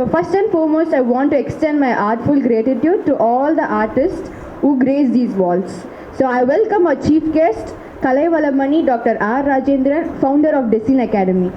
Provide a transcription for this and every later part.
So first and foremost, I want to extend my artful gratitude to all the artists who grace these walls. So I welcome our chief guest, Kalaivalamani Dr. R. Rajendran, founder of Design Academy.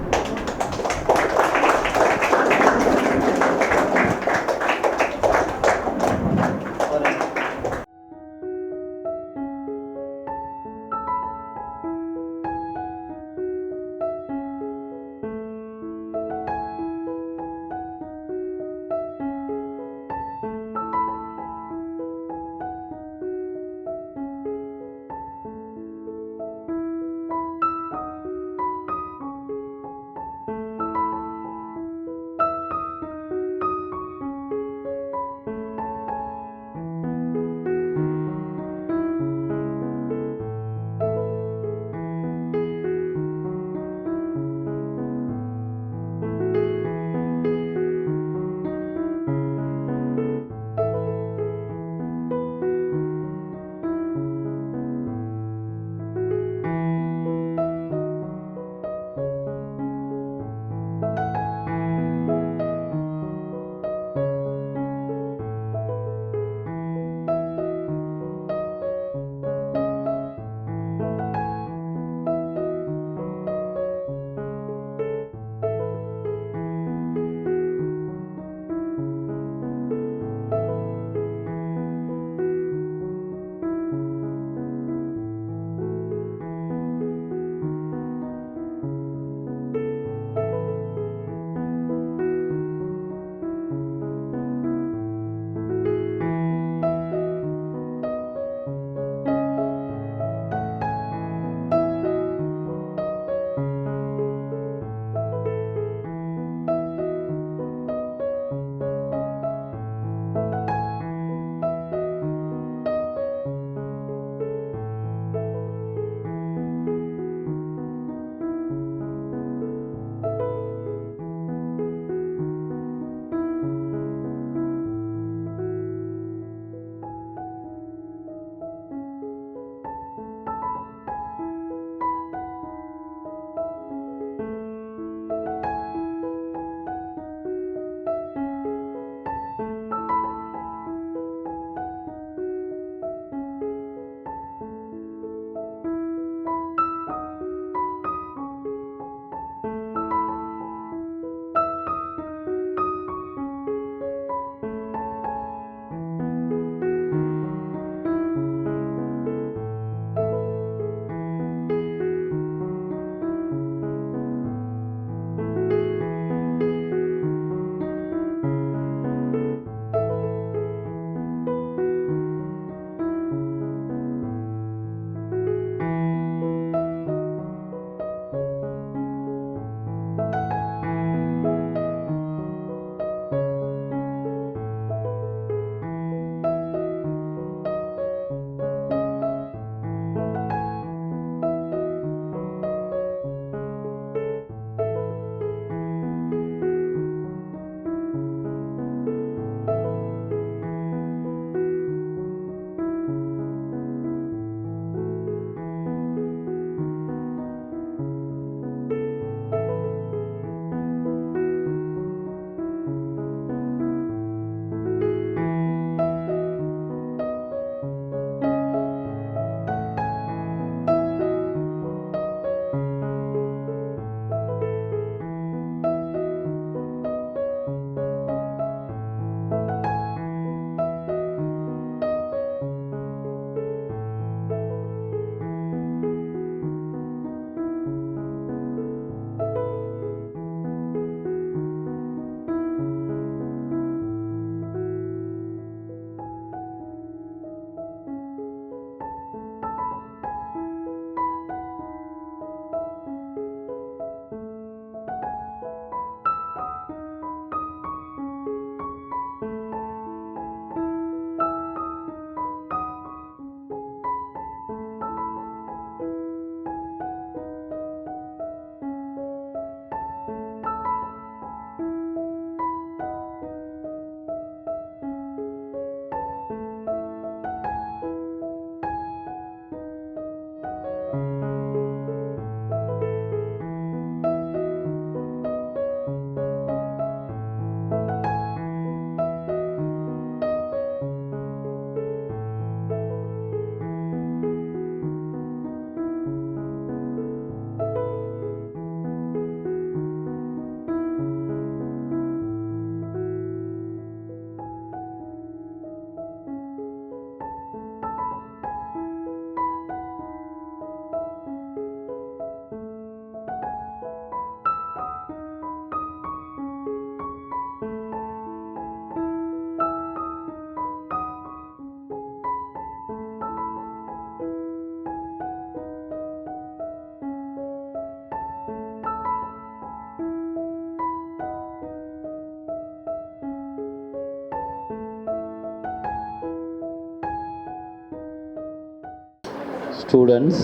students,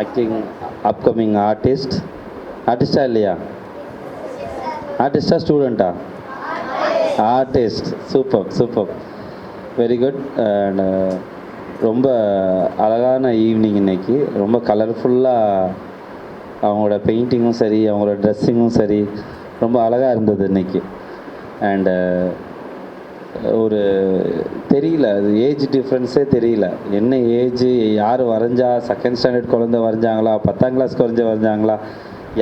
acting upcoming artist இல்லையா, ஆர்டிஸ்டா ஸ்டூடெண்ட்டா, artist, super, very good. And ரொம்ப அழகான evening இன்னைக்கு, ரொம்ப கலர்ஃபுல்லாக அவங்களோட பெயிண்டிங்கும் சரி, அவங்களோட ட்ரெஸ்ஸிங்கும் சரி, ரொம்ப அழகாக இருந்தது இன்னைக்கு. அண்டு ஒரு தெரியல, அது ஏஜ் டிஃப்ரென்ஸே தெரியல, என்ன ஏஜ், யார் வரைஞ்சா, செகண்ட் ஸ்டாண்டர்ட் குழந்தை வரைஞ்சாங்களா, 10ஆம் கிளாஸ் குறைஞ்ச வரைஞ்சாங்களா,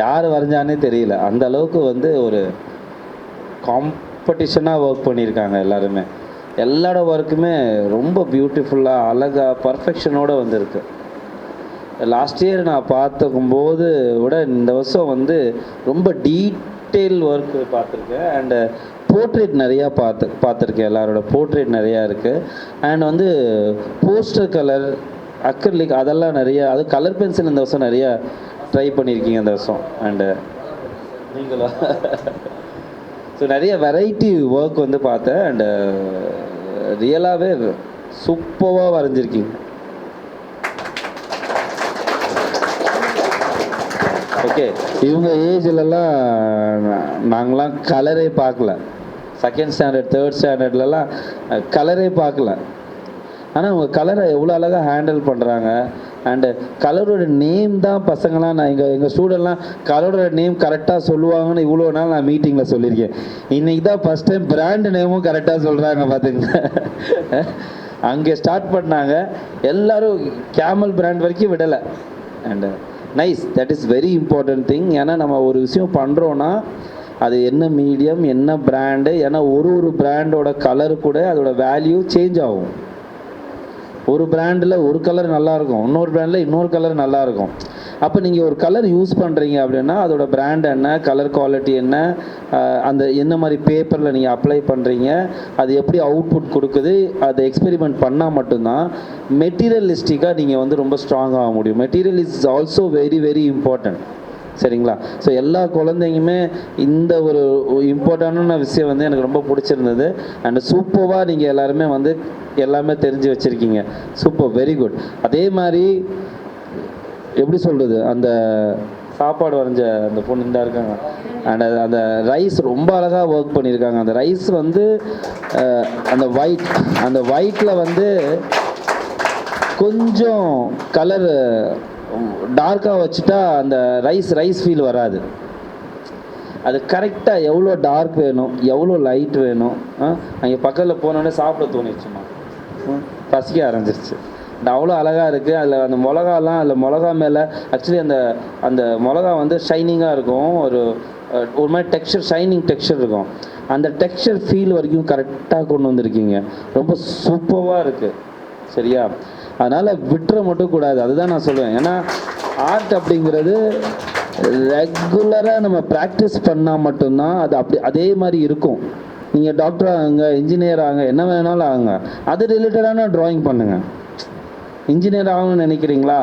யார் வரைஞ்சானே தெரியல. அந்த அளவுக்கு வந்து ஒரு காம்படிஷனாக ஒர்க் பண்ணியிருக்காங்க எல்லாருமே. எல்லாரோட ஒர்க்குமே ரொம்ப பியூட்டிஃபுல்லாக, அழகாக, பர்ஃபெக்ஷனோடு வந்திருக்கு. லாஸ்ட் இயர் நான் பார்த்துக்கும்போது விட இந்த வருஷம் வந்து ரொம்ப டீட்டெயில் ஒர்க் பார்த்துருக்கேன். அண்டு போர்ட்ரேட் நிறையா பார்த்துருக்கேன், எல்லாரோட போர்ட்ரேட் நிறையா இருக்குது. அண்ட் வந்து போஸ்டர் கலர், அக்ரிலிக், அதெல்லாம் நிறையா, அது கலர் பென்சில் இந்த வருஷம் நிறையா ட்ரை பண்ணியிருக்கீங்க இந்த வருஷம். அண்டு நீங்களா ஸோ நிறைய வெரைட்டி ஒர்க் வந்து பார்த்தேன். அண்டு ரியலாகவே சூப்பராக வரைஞ்சிருக்கீங்க. ஓகே, இவங்க ஏஜ்லலாம் நாங்களாம் கலரே பார்க்கல, செகண்ட் ஸ்டாண்டர்ட் தேர்ட் ஸ்டாண்டர்ட்லலாம் கலரே பார்க்கல. ஆனால் அவங்க கலரை எவ்வளோ அழகாக ஹேண்டில் பண்ணுறாங்க. அண்டு கலரோட நேம் தான் பசங்களாம், நான் எங்கள் ஸ்டூடெண்ட்லாம் கலரோட நேம் கரெக்டாக சொல்லுவாங்கன்னு இவ்வளோ நாள் நான் மீட்டிங்கில் சொல்லியிருக்கேன். இன்றைக்கி தான் ஃபஸ்ட் டைம் பிராண்டு நேமும் கரெக்டாக சொல்கிறாங்க பார்த்துங்க. அங்கே ஸ்டார்ட் பண்ணாங்க, எல்லோரும் கேமல் பிராண்ட் வரைக்கும் விடலை. And nice, that is very important thing. ஏன்னா நம்ம ஒரு விஷயம் பண்ணுறோன்னா அது என்ன மீடியம், என்ன பிராண்டு, ஏன்னா ஒரு பிராண்டோட கலர் கூட அதோட வேல்யூ சேஞ்ச் ஆகும். ஒரு பிராண்டில் ஒரு கலர் நல்லாயிருக்கும், இன்னொரு பிராண்டில் இன்னொரு கலர் நல்லாயிருக்கும். அப்போ நீங்கள் ஒரு கலர் யூஸ் பண்ணுறீங்க அப்படின்னா அதோட பிராண்ட் என்ன, கலர் குவாலிட்டி என்ன, அந்த என்ன மாதிரி பேப்பரில் நீங்கள் அப்ளை பண்ணுறீங்க, அது எப்படி அவுட்புட் கொடுக்குது, அதை எக்ஸ்பெரிமெண்ட் பண்ணால் மட்டும்தான் மெட்டீரியலிஸ்டிக்காக நீங்கள் வந்து ரொம்ப ஸ்ட்ராங் ஆக முடியும். Material is also very very important. சரிங்களா? ஸோ எல்லா குழந்தைங்களுமே இந்த ஒரு இம்பார்ட்டண்டான விஷயம் வந்து எனக்கு ரொம்ப பிடிச்சிருந்தது. அண்ட் சூப்பராக நீங்கள் எல்லாருமே வந்து எல்லாமே தெரிஞ்சு வச்சுருக்கீங்க. Super, very good. அதே மாதிரி எப்படி சொல்கிறது, அந்த சாப்பாடு வரைஞ்ச அந்த பொண்ணு இந்த இருக்காங்க, அண்ட் அந்த ரைஸ் ரொம்ப அழகாக ஒர்க் பண்ணியிருக்காங்க. அந்த ரைஸ் வந்து அந்த ஒயிட்டில் வந்து கொஞ்சம் கலர் டார்க்காக வச்சுட்டா அந்த ரைஸ் ஃபீல் வராது. அது கரெக்டாக எவ்வளோ டார்க் வேணும், எவ்வளோ லைட் வேணும். அங்கே பக்கத்தில் போனோடனே சாப்பிட தோணிடுச்சுமா, பசிக்க ஆரம்பிச்சிருச்சு. அவ்வளோ அழகாக இருக்குது. அதில் அந்த மிளகாலாம், அதில் மிளகா மேலே ஆக்சுவலி அந்த மிளகா வந்து ஷைனிங்காக இருக்கும், ஒரு மாதிரி டெக்ஸ்சர், ஷைனிங் டெக்ஸ்சர் இருக்கும். அந்த டெக்ஸ்சர் ஃபீல் வரைக்கும் கரெக்டாக கொண்டு வந்திருக்கீங்க. ரொம்ப சூப்பராக இருக்குது. சரியா? அதனால் விட்டுற மட்டும் கூடாது, அதுதான் நான் சொல்லுவேன். ஏன்னா ஆர்ட் அப்படிங்கிறது ரெகுலராக நம்ம ப்ராக்டிஸ் பண்ணால் மட்டும்தான் அது அதே மாதிரி இருக்கும். நீங்கள் டாக்டர் ஆகுங்க, இன்ஜினியர் ஆகுங்க, என்ன வேணாலும் ஆகுங்க, அது ரிலேட்டடான ட்ராயிங் பண்ணுங்கள். இன்ஜினியர் ஆகணும்னு நினைக்கிறீங்களா,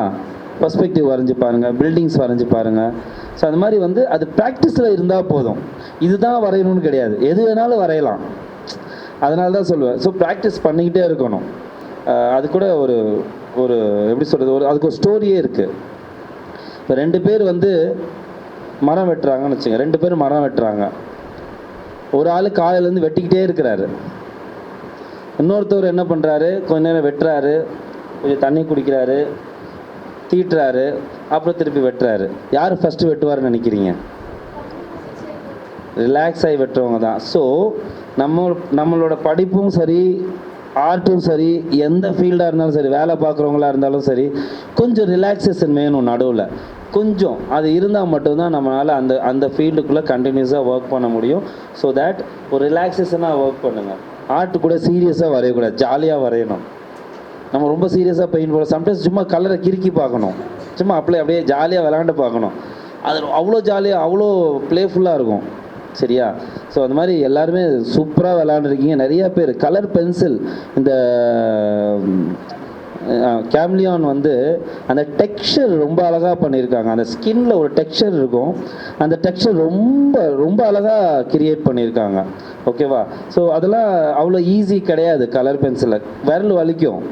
பர்ஸ்பெக்டிவ் வரைஞ்சி பாருங்கள், பில்டிங்ஸ் வரைஞ்சி பாருங்கள். ஸோ அது மாதிரி வந்து அது ப்ராக்டிஸில் இருந்தால் போதும். இதுதான் வரையணும்னு கிடையாது, எது வேணாலும் வரையலாம். அதனால தான் சொல்லுவேன், ஸோ ப்ராக்டிஸ் பண்ணிக்கிட்டே இருக்கணும். அது கூட ஒரு எப்படி சொல்கிறது, அதுக்கு ஒரு ஸ்டோரியே இருக்குது. இப்போ 2 பேர் வந்து மரம் வெட்டுறாங்கன்னு வச்சுங்க, 2 பேர் மரம் வெட்டுறாங்க. ஒரு ஆள் காலையிலேருந்து வெட்டிக்கிட்டே இருக்கிறாரு. இன்னொருத்தவர் என்ன பண்ணுறாரு, கொஞ்ச நேரம் வெட்டுறாரு, கொஞ்சம் தண்ணி குடிக்கிறாரு, தீட்டுறாரு, அப்புறம் திருப்பி வெட்டுறாரு. யார் ஃபஸ்ட்டு வெட்டுவார்னு நினைக்கிறீங்க? ரிலாக்ஸ் ஆகி வெட்டுறவங்க தான். ஸோ நம்மளோட படிப்பும் சரி, ஆர்ட்டும் சரி, எந்த ஃபீல்டாக இருந்தாலும் சரி, வேலை பார்க்குறவங்களா இருந்தாலும் சரி, கொஞ்சம் ரிலாக்ஸேஷன் வேணும் நடுவில். கொஞ்சம் அது இருந்தால் மட்டும்தான் நம்மளால் அந்த ஃபீல்டுக்குள்ளே கண்டினியூஸாக ஒர்க் பண்ண முடியும். ஸோ தேட் ஒரு ரிலாக்ஸேஷனாக ஒர்க் பண்ணுங்கள். ஆர்ட் கூட சீரியஸாக வரையக்கூடாது, ஜாலியாக வரையணும். நம்ம ரொம்ப சீரியஸாக பெயிண்ட் போட, சம்டைம்ஸ் சும்மா கலரை கிறுக்கி பார்க்கணும், சும்மா அப்படியே ஜாலியாக விளாண்டு பார்க்கணும். அது அவ்வளோ ஜாலியாக, அவ்வளோ ப்ளேஃபுல்லாக இருக்கும். சரியா? ஸோ அந்த மாதிரி எல்லாருமே சூப்பராக விளாண்டுருக்கீங்க. நிறையா பேர் கலர் பென்சில், இந்த கேம்லியான் வந்து அந்த டெக்ஸ்சர் ரொம்ப அழகாக பண்ணியிருக்காங்க. அந்த ஸ்கின்ல ஒரு டெக்ஸ்சர் இருக்கும், அந்த டெக்ஸ்சர் ரொம்ப ரொம்ப அழகாக கிரியேட் பண்ணியிருக்காங்க. ஓகேவா? ஸோ அதெல்லாம் அவ்வளோ ஈஸி கிடையாது. கலர் பென்சிலில் விரல் வலிக்கும்.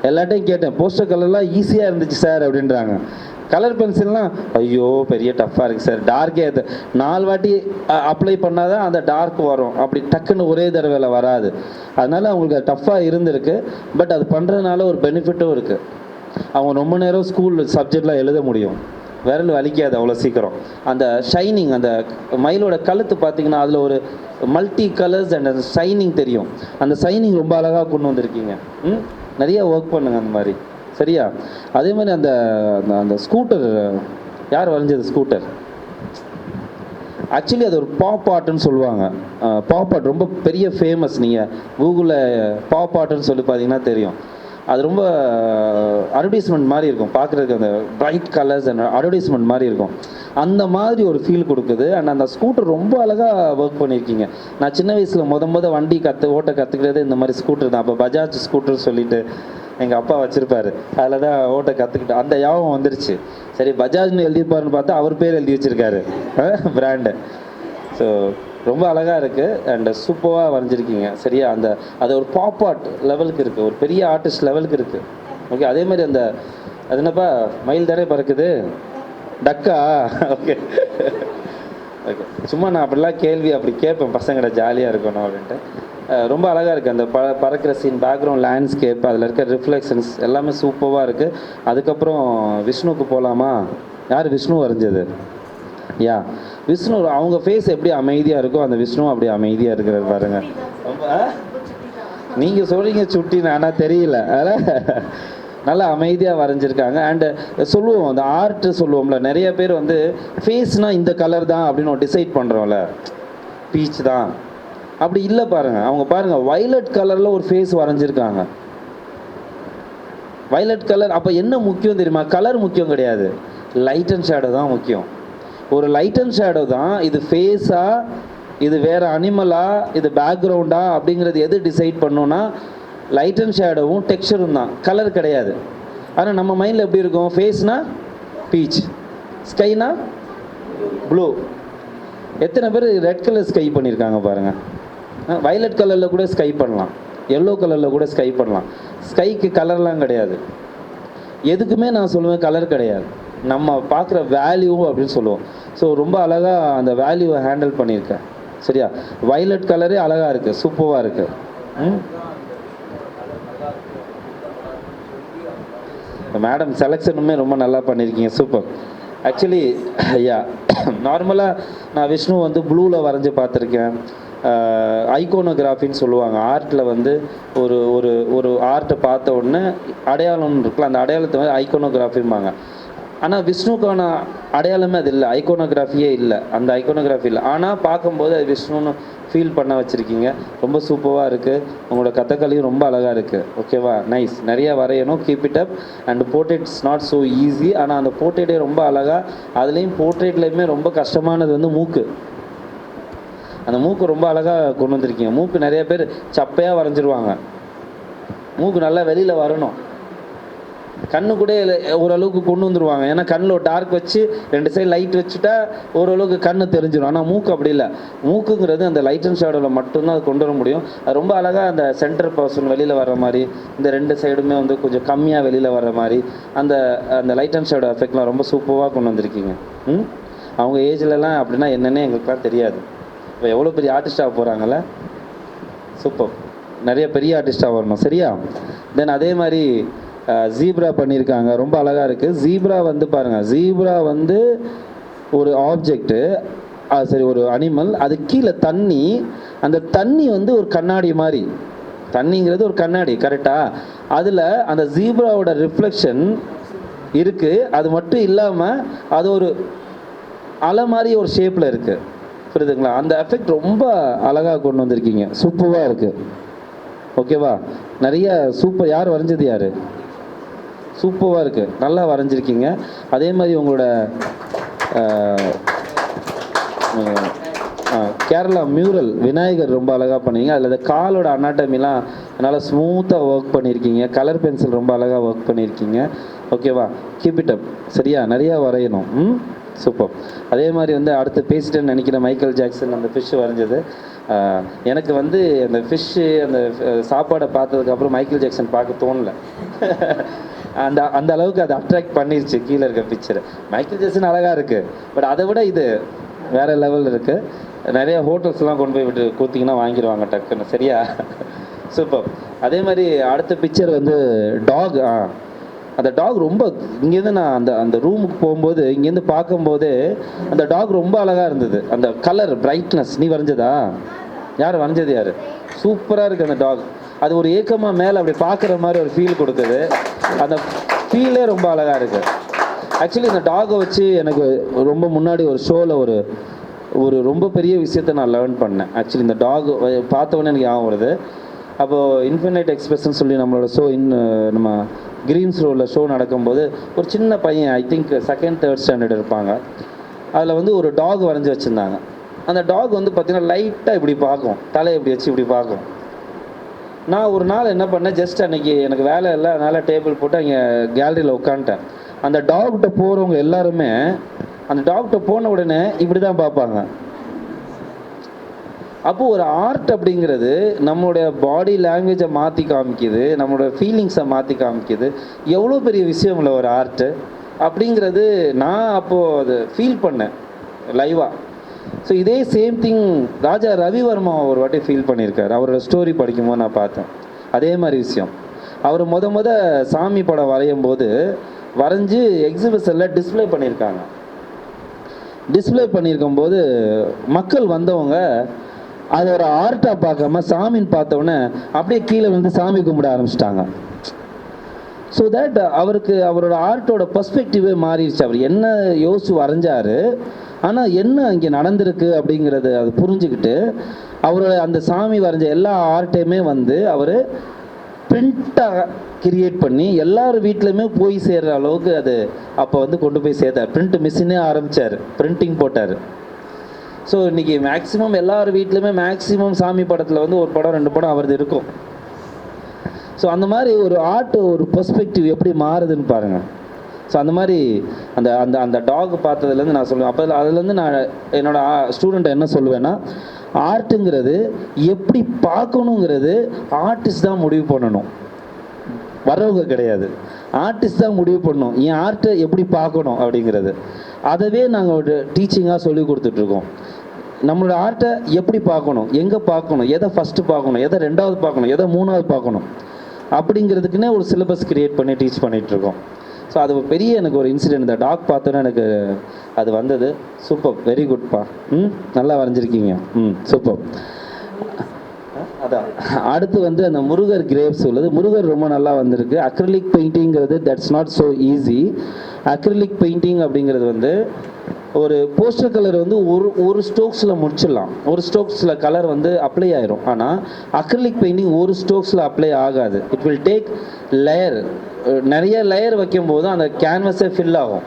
எல்லாட்டையும் கேட்டேன், போஸ்டர் கலர்லாம் ஈஸியாக இருந்துச்சு சார் அப்படின்றாங்க. கலர் பென்சில்லாம் ஐயோ பெரிய டஃப்பாக இருக்குது சார், டார்க்கே அது 4 வாட்டி அப்ளை பண்ணால் தான் அந்த டார்க் வரும், அப்படி டக்குன்னு ஒரே தடவையில் வராது. அதனால் அவங்களுக்கு அது டஃப்பாக இருந்திருக்கு. பட் அது பண்ணுறதுனால ஒரு பெனிஃபிட்டும் இருக்குது. அவங்க ரொம்ப நேரம் ஸ்கூல் சப்ஜெக்ட்லாம் எழுத முடியும், விரல் வலிக்காது அவ்வளோ சீக்கிரம். அந்த ஷைனிங், அந்த மயிலோட கழுத்து பார்த்தீங்கன்னா அதில் ஒரு மல்டி கலர்ஸ் அண்ட் அந்த ஷைனிங் தெரியும். அந்த ஷைனிங் ரொம்ப அழகாக கொண்டு வந்திருக்கீங்க. நிறைய ஒர்க் பண்ணுங்க அந்த மாதிரி, சரியா? அதே மாதிரி அந்த அந்த ஸ்கூட்டர் யார் வரைஞ்சது? ஸ்கூட்டர் ஆக்சுவலி அது ஒரு பாப் ஆர்ட்னு சொல்லுவாங்க. பாப் ஆர்ட் ரொம்ப பெரிய ஃபேமஸ். நீங்கள் கூகுளில் பாப் ஆர்ட்னு சொல்லி பார்த்தீங்கன்னா தெரியும். அது ரொம்ப அட்வர்டைஸ்மெண்ட் மாதிரி இருக்கும் பார்க்குறதுக்கு, அந்த பிரைட் கலர்ஸ் அண்ட் அட்வர்டைஸ்மெண்ட் மாதிரி இருக்கும். அந்த மாதிரி ஒரு ஃபீல் கொடுக்குது. அண்ட் அந்த ஸ்கூட்டர் ரொம்ப அழகாக ஒர்க் பண்ணியிருக்கீங்க. நான் சின்ன வயசில் வண்டி ஓட்ட கற்றுக்கிறது இந்த மாதிரி ஸ்கூட்டர் தான். அப்போ பஜாஜ் ஸ்கூட்டர் சொல்லிட்டு எங்கள் அப்பா வச்சுருப்பாரு, அதில் தான் ஓட்ட கற்றுக்கிட்டேன். அந்த ஞாபகம் வந்துருச்சு. சரி பஜாஜ்னு எழுதியிருப்பாருன்னு பார்த்தா அவர் பேர் எழுதி வச்சுருக்காரு, பிராண்டு. ஸோ ரொம்ப அழகாக இருக்குது அண்ட் சூப்பராக வரைஞ்சிருக்கீங்க, சரியா? அது ஒரு பாப் ஆர்ட் லெவலுக்கு இருக்குது, ஒரு பெரிய ஆர்டிஸ்ட் லெவலுக்கு இருக்குது. ஓகே, அதே மாதிரி அது என்னப்பா மயில் தானே பறக்குது, டக்கா? ஓகே ஓகே, சும்மா நான் அப்படிலாம் கேள்வி அப்படி கேட்பேன், பசங்கள்ட ஜாலியாக இருக்கணும் அப்படின்ட்டு. ரொம்ப அழகாக இருக்குது அந்த பறக்கிற சீன், பேக்ரவுண்ட் லேண்ட்ஸ்கேப், அதில் இருக்க ரிஃப்ளெக்ஷன்ஸ் எல்லாமே சூப்பராக இருக்குது. அதுக்கப்புறம் விஷ்ணுவுக்கு போகலாமா? யார் விஷ்ணு வரைஞ்சது? யா, விஷ்ணு அவங்க ஃபேஸ் எப்படி அமைதியாக இருக்கோ அந்த விஷ்ணு அப்படி அமைதியாக இருக்கிறார் பாருங்க. ரொம்ப நீங்கள் சொல்கிறீங்க சுட்டி, ஆனால் தெரியல, அதனால் நல்லா அமைதியாக வரைஞ்சிருக்காங்க. அண்டு சொல்லுவோம் அந்த ஆர்ட்டு சொல்லுவோம்ல, நிறைய பேர் ஃபேஸ்னால் இந்த கலர் தான் அப்படின்னு டிசைட் பண்ணுறோம்ல, பீச் தான் அப்படி இல்லை பாருங்கள். அவங்க பாருங்கள் வயலட் கலரில் ஒரு ஃபேஸ் வரைஞ்சிருக்காங்க. வயலட் கலர் அப்போ என்ன முக்கியம் தெரியுமா? கலர் முக்கியம் கிடையாது, லைட் அண்ட் ஷேடோ தான் முக்கியம். ஒரு லைட் அண்ட் ஷேடோ தான் இது ஃபேஸா, இது வேறு அனிமலா, இது பேக்ரவுண்டா அப்படிங்கிறது எது டிசைட் பண்ணோன்னா லைட் அண்ட் ஷேடோவும் டெக்ஸ்சரும் தான், கலர் கிடையாது. ஆனால் நம்ம மைண்டில் எப்படி இருக்கும்? ஃபேஸ்னா பீச், ஸ்கைனா ப்ளூ. எத்தனை பேர் ரெட் கலர் ஸ்கை பண்ணியிருக்காங்க பாருங்கள். வயலட் கலரில் கூட ஸ்கை பண்ணலாம், எல்லோ கலரில் கூட ஸ்கை பண்ணலாம். ஸ்கைக்கு கலர்லாம் கிடையாது. எதுக்குமே நான் சொல்லுவேன் கலர் கிடையாது, நம்ம பார்க்குற வேல்யூ அப்படின்னு சொல்லுவோம். ஸோ ரொம்ப அழகாக அந்த வேல்யூவை ஹேண்டில் பண்ணியிருக்கேன், சரியா? வயலட் கலரே அழகாக இருக்குது, சூப்பராக இருக்குது. மேடம் செலெக்ஷனுமே ரொம்ப நல்லா பண்ணியிருக்கீங்க, சூப்பர். ஆக்சுவலி ஐயா நார்மலாக நான் விஷ்ணு ப்ளூவில் வரைஞ்சி பார்த்துருக்கேன். ஐகோனோகிராஃபின்னு சொல்லுவாங்க ஆர்ட்டில். ஒரு ஒரு ஒரு ஆர்ட்டை பார்த்த உடனே அடையாளம்னு இருக்குல்ல, அந்த அடையாளத்தை ஐகோனோகிராஃபிம்பாங்க. ஆனால் விஷ்ணுக்கான அடையாளமே அது இல்லை, ஐகோனோகிராஃபியே இல்லை, அந்த ஐகோனோகிராஃபி இல்லை. ஆனால் பார்க்கும்போது அது விஷ்ணுன்னு ஃபீல் பண்ண வச்சுருக்கீங்க. ரொம்ப சூப்பராக இருக்குது. உங்களோட கதகளியும் ரொம்ப அழகாக இருக்குது. ஓகேவா? நைஸ். நிறையா வரையணும், keep it up. And portraits not so easy. ஆனால் அந்த போர்ட்ரேட்டே ரொம்ப அழகாக. அதுலேயும் போர்ட்ரேட்லேயுமே ரொம்ப கஷ்டமானது மூக்கு. அந்த மூக்கு ரொம்ப அழகாக கொண்டு வந்திருக்கீங்க. மூக்கு நிறைய பேர் சப்பையாக வரைஞ்சிருவாங்க, மூக்கு நல்லா வெளியில் வரணும். கண்ணு கூட ஓரளவுக்கு கொண்டு வந்துடுவாங்க, ஏன்னா கண்ணில் டார்க் வச்சு 2 சைடு லைட் வச்சுட்டா ஓரளவுக்கு கண்ணு தெரிஞ்சிடும். ஆனால் மூக்கு அப்படி இல்லை. மூக்குங்கிறது அந்த லைட் அண்ட் ஷேடோவில் மட்டும்தான் அது கொண்டு வர முடியும். அது ரொம்ப அழகாக அந்த சென்டர் பர்சன் வெளியில் வர மாதிரி, இந்த 2 சைடுமே கொஞ்சம் கம்மியாக வெளியில் வர மாதிரி அந்த அந்த லைட் அண்ட் ஷேடோ எஃபெக்ட்லாம் ரொம்ப சூப்பராக கொண்டு வந்திருக்கீங்க. அவங்க ஏஜ்லலாம் அப்படின்னா என்னென்னு எங்களுக்குலாம் தெரியாது. இப்போ எவ்வளோ பெரிய ஆர்டிஸ்டாக போகிறாங்கள, சூப்பர். நிறைய பெரிய ஆர்டிஸ்டாக வரணும், சரியா? தென் அதே மாதிரி ஜீப்ரா பண்ணியிருக்காங்க, ரொம்ப அழகாக இருக்குது. ஜீப்ரா பாருங்கள், ஜீப்ரா ஒரு ஆப்ஜெக்ட்டு, சரி ஒரு அனிமல், அது கீழே தண்ணி, அந்த தண்ணி ஒரு கண்ணாடி மாதிரி, தண்ணிங்கிறது ஒரு கண்ணாடி, கரெக்டாக? அதில் அந்த ஜீப்ராவோட ரிஃப்ளெக்ஷன் இருக்குது. அது மட்டும் இல்லாமல் அது ஒரு அலை மாதிரி ஒரு ஷேப்பில் இருக்குது, புரியுதுங்களா? அந்த எஃபெக்ட் ரொம்ப அழகாக கொண்டு வந்திருக்கீங்க, சூப்பராக இருக்குது. ஓகேவா? நிறைய சூப்பர். யார் வரைஞ்சது? யார்? சூப்பராக இருக்குது, நல்லா வரைஞ்சிருக்கீங்க. அதே மாதிரி உங்களோட கேரளா மியூரல் விநாயகர் ரொம்ப அழகாக பண்ணுவீங்க. அதில் காலோட அனாட்டமிலாம் நல்லா ஸ்மூத்தாக ஒர்க் பண்ணியிருக்கீங்க. கலர் பென்சில் ரொம்ப அழகாக ஒர்க் பண்ணியிருக்கீங்க. ஓகேவா? கீப் இட் அப், சரியா? நிறையா வரையணும். சூப்பர். அதே மாதிரி அடுத்து பேசிட்டேன்னு நினைக்கிற மைக்கேல் ஜாக்சன் அந்த ஃபிஷ் வரைஞ்சது எனக்கு வந்து அந்த ஃபிஷ்ஷு அந்த சாப்பாடை பார்த்ததுக்கப்புறம் மைக்கேல் ஜாக்சன் பார்க்க தோணல. அந்த அளவுக்கு அதை அட்ராக்ட் பண்ணிருச்சு கீழே இருக்க பிக்சர். மைக்கேல் ஜாக்சன் அழகாக இருக்குது, பட் அதை விட இது வேறு லெவலில் இருக்குது. நிறைய ஹோட்டல்ஸ்லாம் கொண்டு போய் விட்டு கூத்திங்கன்னா வாங்கிடுவாங்க டக்குன்னு. சரியா? சூப்பர். அதே மாதிரி அடுத்த பிக்சர் வந்து டாக். அந்த டாக் ரொம்ப இங்கேருந்து நான் அந்த ரூமுக்கு போகும்போது இங்கேருந்து பார்க்கும்போதே அந்த டாக் ரொம்ப அழகாக இருந்தது. அந்த கலர் பிரைட்னஸ். நீ வரைஞ்சதா? யார் வரைஞ்சது? யார்? சூப்பராக இருக்குது அந்த டாக். அது ஒரு ஏக்கமாக மேலே அப்படி பார்க்குற மாதிரி ஒரு ஃபீல் கொடுக்குது. அந்த ஃபீலே ரொம்ப அழகாக இருக்குது. ஆக்சுவலி இந்த டாகை வச்சு எனக்கு ரொம்ப முன்னாடி ஒரு ஷோவில் ஒரு ரொம்ப பெரிய விஷயத்தை நான் லேர்ன் பண்ணேன். ஆக்சுவலி இந்த டாக் பார்த்தவொடனே எனக்கு ஞாபகம் வருது. அப்போது இன்ஃபினைட் எக்ஸ்பிரஸ்ன்னு சொல்லி நம்மளோட ஷோ நம்ம கிரீன்ஸ் ரோடில் ஷோ நடக்கும்போது ஒரு சின்ன பையன், I think 2nd 3rd standard இருப்பாங்க, அதில் வந்து ஒரு டாக் வரைஞ்சி வச்சுருந்தாங்க. அந்த டாக் வந்து பார்த்திங்கன்னா லைட்டாக இப்படி பார்க்கும், தலையை இப்படி வச்சு இப்படி பார்க்கும். நான் ஒரு நாள் என்ன பண்ணேன், ஜஸ்ட் அன்றைக்கி எனக்கு வேலை இல்லை, அதனால் டேபிள் போட்டு அங்கே கேலரியில் உட்காந்துட்டேன். அந்த டாக்கிட்ட போகிறவங்க எல்லாருமே அந்த டாக்கிட்ட போன உடனே இப்படி தான் பார்ப்பாங்க. அப்போது ஒரு ஆர்ட் அப்படிங்கிறது நம்மளுடைய பாடி லாங்குவேஜை மாற்றி காமிக்குது, நம்மளோட ஃபீலிங்ஸை மாற்றி காமிக்குது. எவ்வளோ பெரிய விஷயம் இல்லை ஒரு ஆர்ட்டு அப்படிங்கிறது நான் அப்போது அதை ஃபீல் பண்ணேன் லைவாக. ஸோ இதே சேம் திங் ராஜா ரவிவர்மா ஒரு வாட்டி ஃபீல் பண்ணியிருக்காரு. அவரோட ஸ்டோரி படிக்கும்போது நான் பார்த்தேன் அதே மாதிரி விஷயம். அவர் முத சாமி படம் வரையும் போது வரைஞ்சி எக்ஸிபிஷனில் டிஸ்பிளே பண்ணியிருக்காங்க. டிஸ்பிளே பண்ணியிருக்கும் போது மக்கள் வந்தவங்க அதை ஒரு ஆர்ட்டாக பார்க்காம சாமின்னு பார்த்தோன்னே அப்படியே கீழே வந்து சாமி கும்பிட ஆரம்பிச்சிட்டாங்க. ஸோ தட் அவரோட ஆர்ட்டோட பர்ஸ்பெக்டிவே மாறிடுச்சு. அவர் என்ன யோசிச்சு வரைஞ்சாரு, ஆனால் என்ன இங்கே நடந்திருக்கு அப்படிங்கிறது அது புரிஞ்சுக்கிட்டு அவரோட அந்த சாமி வரைஞ்ச எல்லா ஆர்ட்டையுமே வந்து அவர் பிரிண்ட்டாக கிரியேட் பண்ணி எல்லார் வீட்லையுமே போய் சேர்கிற அளவுக்கு அது அப்போ வந்து கொண்டு போய் சேர்த்தார். பிரிண்ட் மிஷினே ஆரம்பித்தார், பிரிண்டிங் போட்டார். ஸோ இன்றைக்கி மேக்ஸிமம் எல்லார் வீட்லையுமே மேக்ஸிமம் சாமி படத்தில் வந்து ஒரு படம் 2 படம் அவரது இருக்கும். ஸோ அந்த மாதிரி ஒரு ஆர்ட் ஒரு பெர்ஸ்பெக்டிவ் எப்படி மாறுதுன்னு பாருங்கள். ஸோ அந்த மாதிரி அந்த அந்த அந்த டாக் பார்த்ததுலேருந்து நான் சொல்லுவேன். அப்போ அதுலேருந்து நான் என்னோடய ஸ்டூடெண்ட்டை என்ன சொல்லுவேன்னா, ஆர்ட்டுங்கிறது எப்படி பார்க்கணுங்கிறது ஆர்டிஸ்ட் தான் முடிவு பண்ணணும், வரவங்க கிடையாது. ஆர்டிஸ்ட் தான் முடிவு பண்ணணும் என் ஆர்ட்டை எப்படி பார்க்கணும் அப்படிங்கிறது. அதவே நாங்கள் ஒரு டீச்சிங்காக சொல்லி கொடுத்துட்ருக்கோம். நம்மளோட ஆர்ட்டை எப்படி பார்க்கணும், எங்கே பார்க்கணும், எதை ஃபஸ்ட்டு பார்க்கணும், எதை 2வது பார்க்கணும், எதை 3வது பார்க்கணும் அப்படிங்கிறதுக்குன்னே ஒரு சிலபஸ் க்ரியேட் பண்ணி டீச் பண்ணிகிட்ருக்கோம். ஸோ அது பெரிய எனக்கு ஒரு இன்சிடென்ட். இந்த டாக் பார்த்தோன்னே எனக்கு அது வந்தது. சூப்பர், வெரி குட்ப்பா. நல்லா வரைஞ்சிருக்கீங்க. சூப்பர். அதான் அடுத்து வந்து அந்த முருகர் கிரேப்ஸ் உள்ளது. முருகர் ரொம்ப நல்லா வந்திருக்கு. அக்ரிலிக் பெயிண்டிங்கிறது that's not so easy. Acrylic painting அப்படிங்கிறது வந்து ஒரு போஸ்டர் கலர் வந்து ஒரு ஸ்ட்ரோக்ஸில் முடிச்சிடலாம், ஒரு ஸ்ட்ரோக்ஸில் கலர் வந்து அப்ளை ஆயிரும். ஆனால் அக்ரிலிக் பெயிண்டிங் ஒரு ஸ்ட்ரோக்ஸில் அப்ளை ஆகாது. It will take layer. நிறைய லேயர் வைக்கும்போது அந்த கேன்வஸே ஃபில் ஆகும்.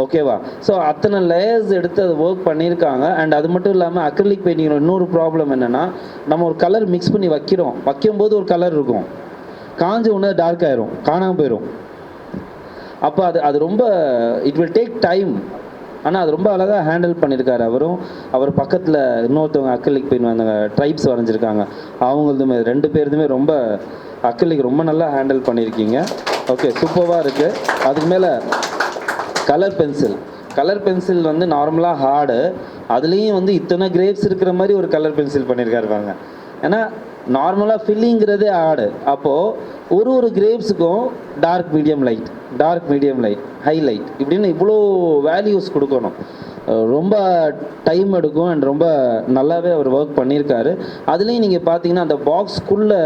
ஓகேவா? ஸோ அத்தனை லேயர்ஸ் எடுத்து அது ஒர்க் பண்ணியிருக்காங்க. அண்ட் அது மட்டும் இல்லாமல் அக்ரிலிக் பெயிண்டிங்கில் இன்னொரு ப்ராப்ளம் என்னென்னா, நம்ம ஒரு கலர் மிக்ஸ் பண்ணி வைக்கும்போது ஒரு கலர் இருக்கும், காஞ்ச உடனே டார்க் ஆயிரும், காணாமல் போயிடும். அப்போ அது ரொம்ப இட் வில் டேக் டைம். ஆனால் அது ரொம்ப அழகாக ஹேண்டில் பண்ணியிருக்காரு அவரும். அவர் பக்கத்தில் இன்னொருத்தவங்க அக்ரிலிக் பெயிண்ட் வந்தாங்க, ட்ரைப்ஸ் வரைஞ்சிருக்காங்க. அவங்களதுமே 2 பேருதுமே ரொம்ப அக்ரிலிக் ரொம்ப நல்லா ஹேண்டில் பண்ணியிருக்கீங்க. ஓகே, சூப்பராக இருக்குது. அதுக்கு மேலே கலர் பென்சில் வந்து நார்மலாக ஹார்டு, அதுலேயும் வந்து இத்தனை கிரேப்ஸ் இருக்கிற மாதிரி ஒரு கலர் பென்சில் பண்ணியிருக்காரு பாருங்க. ஏன்னா நார்மலாக ஃபில்லிங்கிறதே ஹார்டு. அப்போது ஒரு கிரேப்ஸுக்கும் டார்க் மீடியம் லைட் ஹைலைட் இப்படின்னு இவ்வளோ வேல்யூஸ் கொடுக்கணும். ரொம்ப டைம் எடுக்கும். அண்ட் ரொம்ப நல்லாவே அவர் ஒர்க் பண்ணியிருக்காரு. அதுலேயும் நீங்கள் பார்த்தீங்கன்னா அந்த பாக்ஸ்க்குள்ளே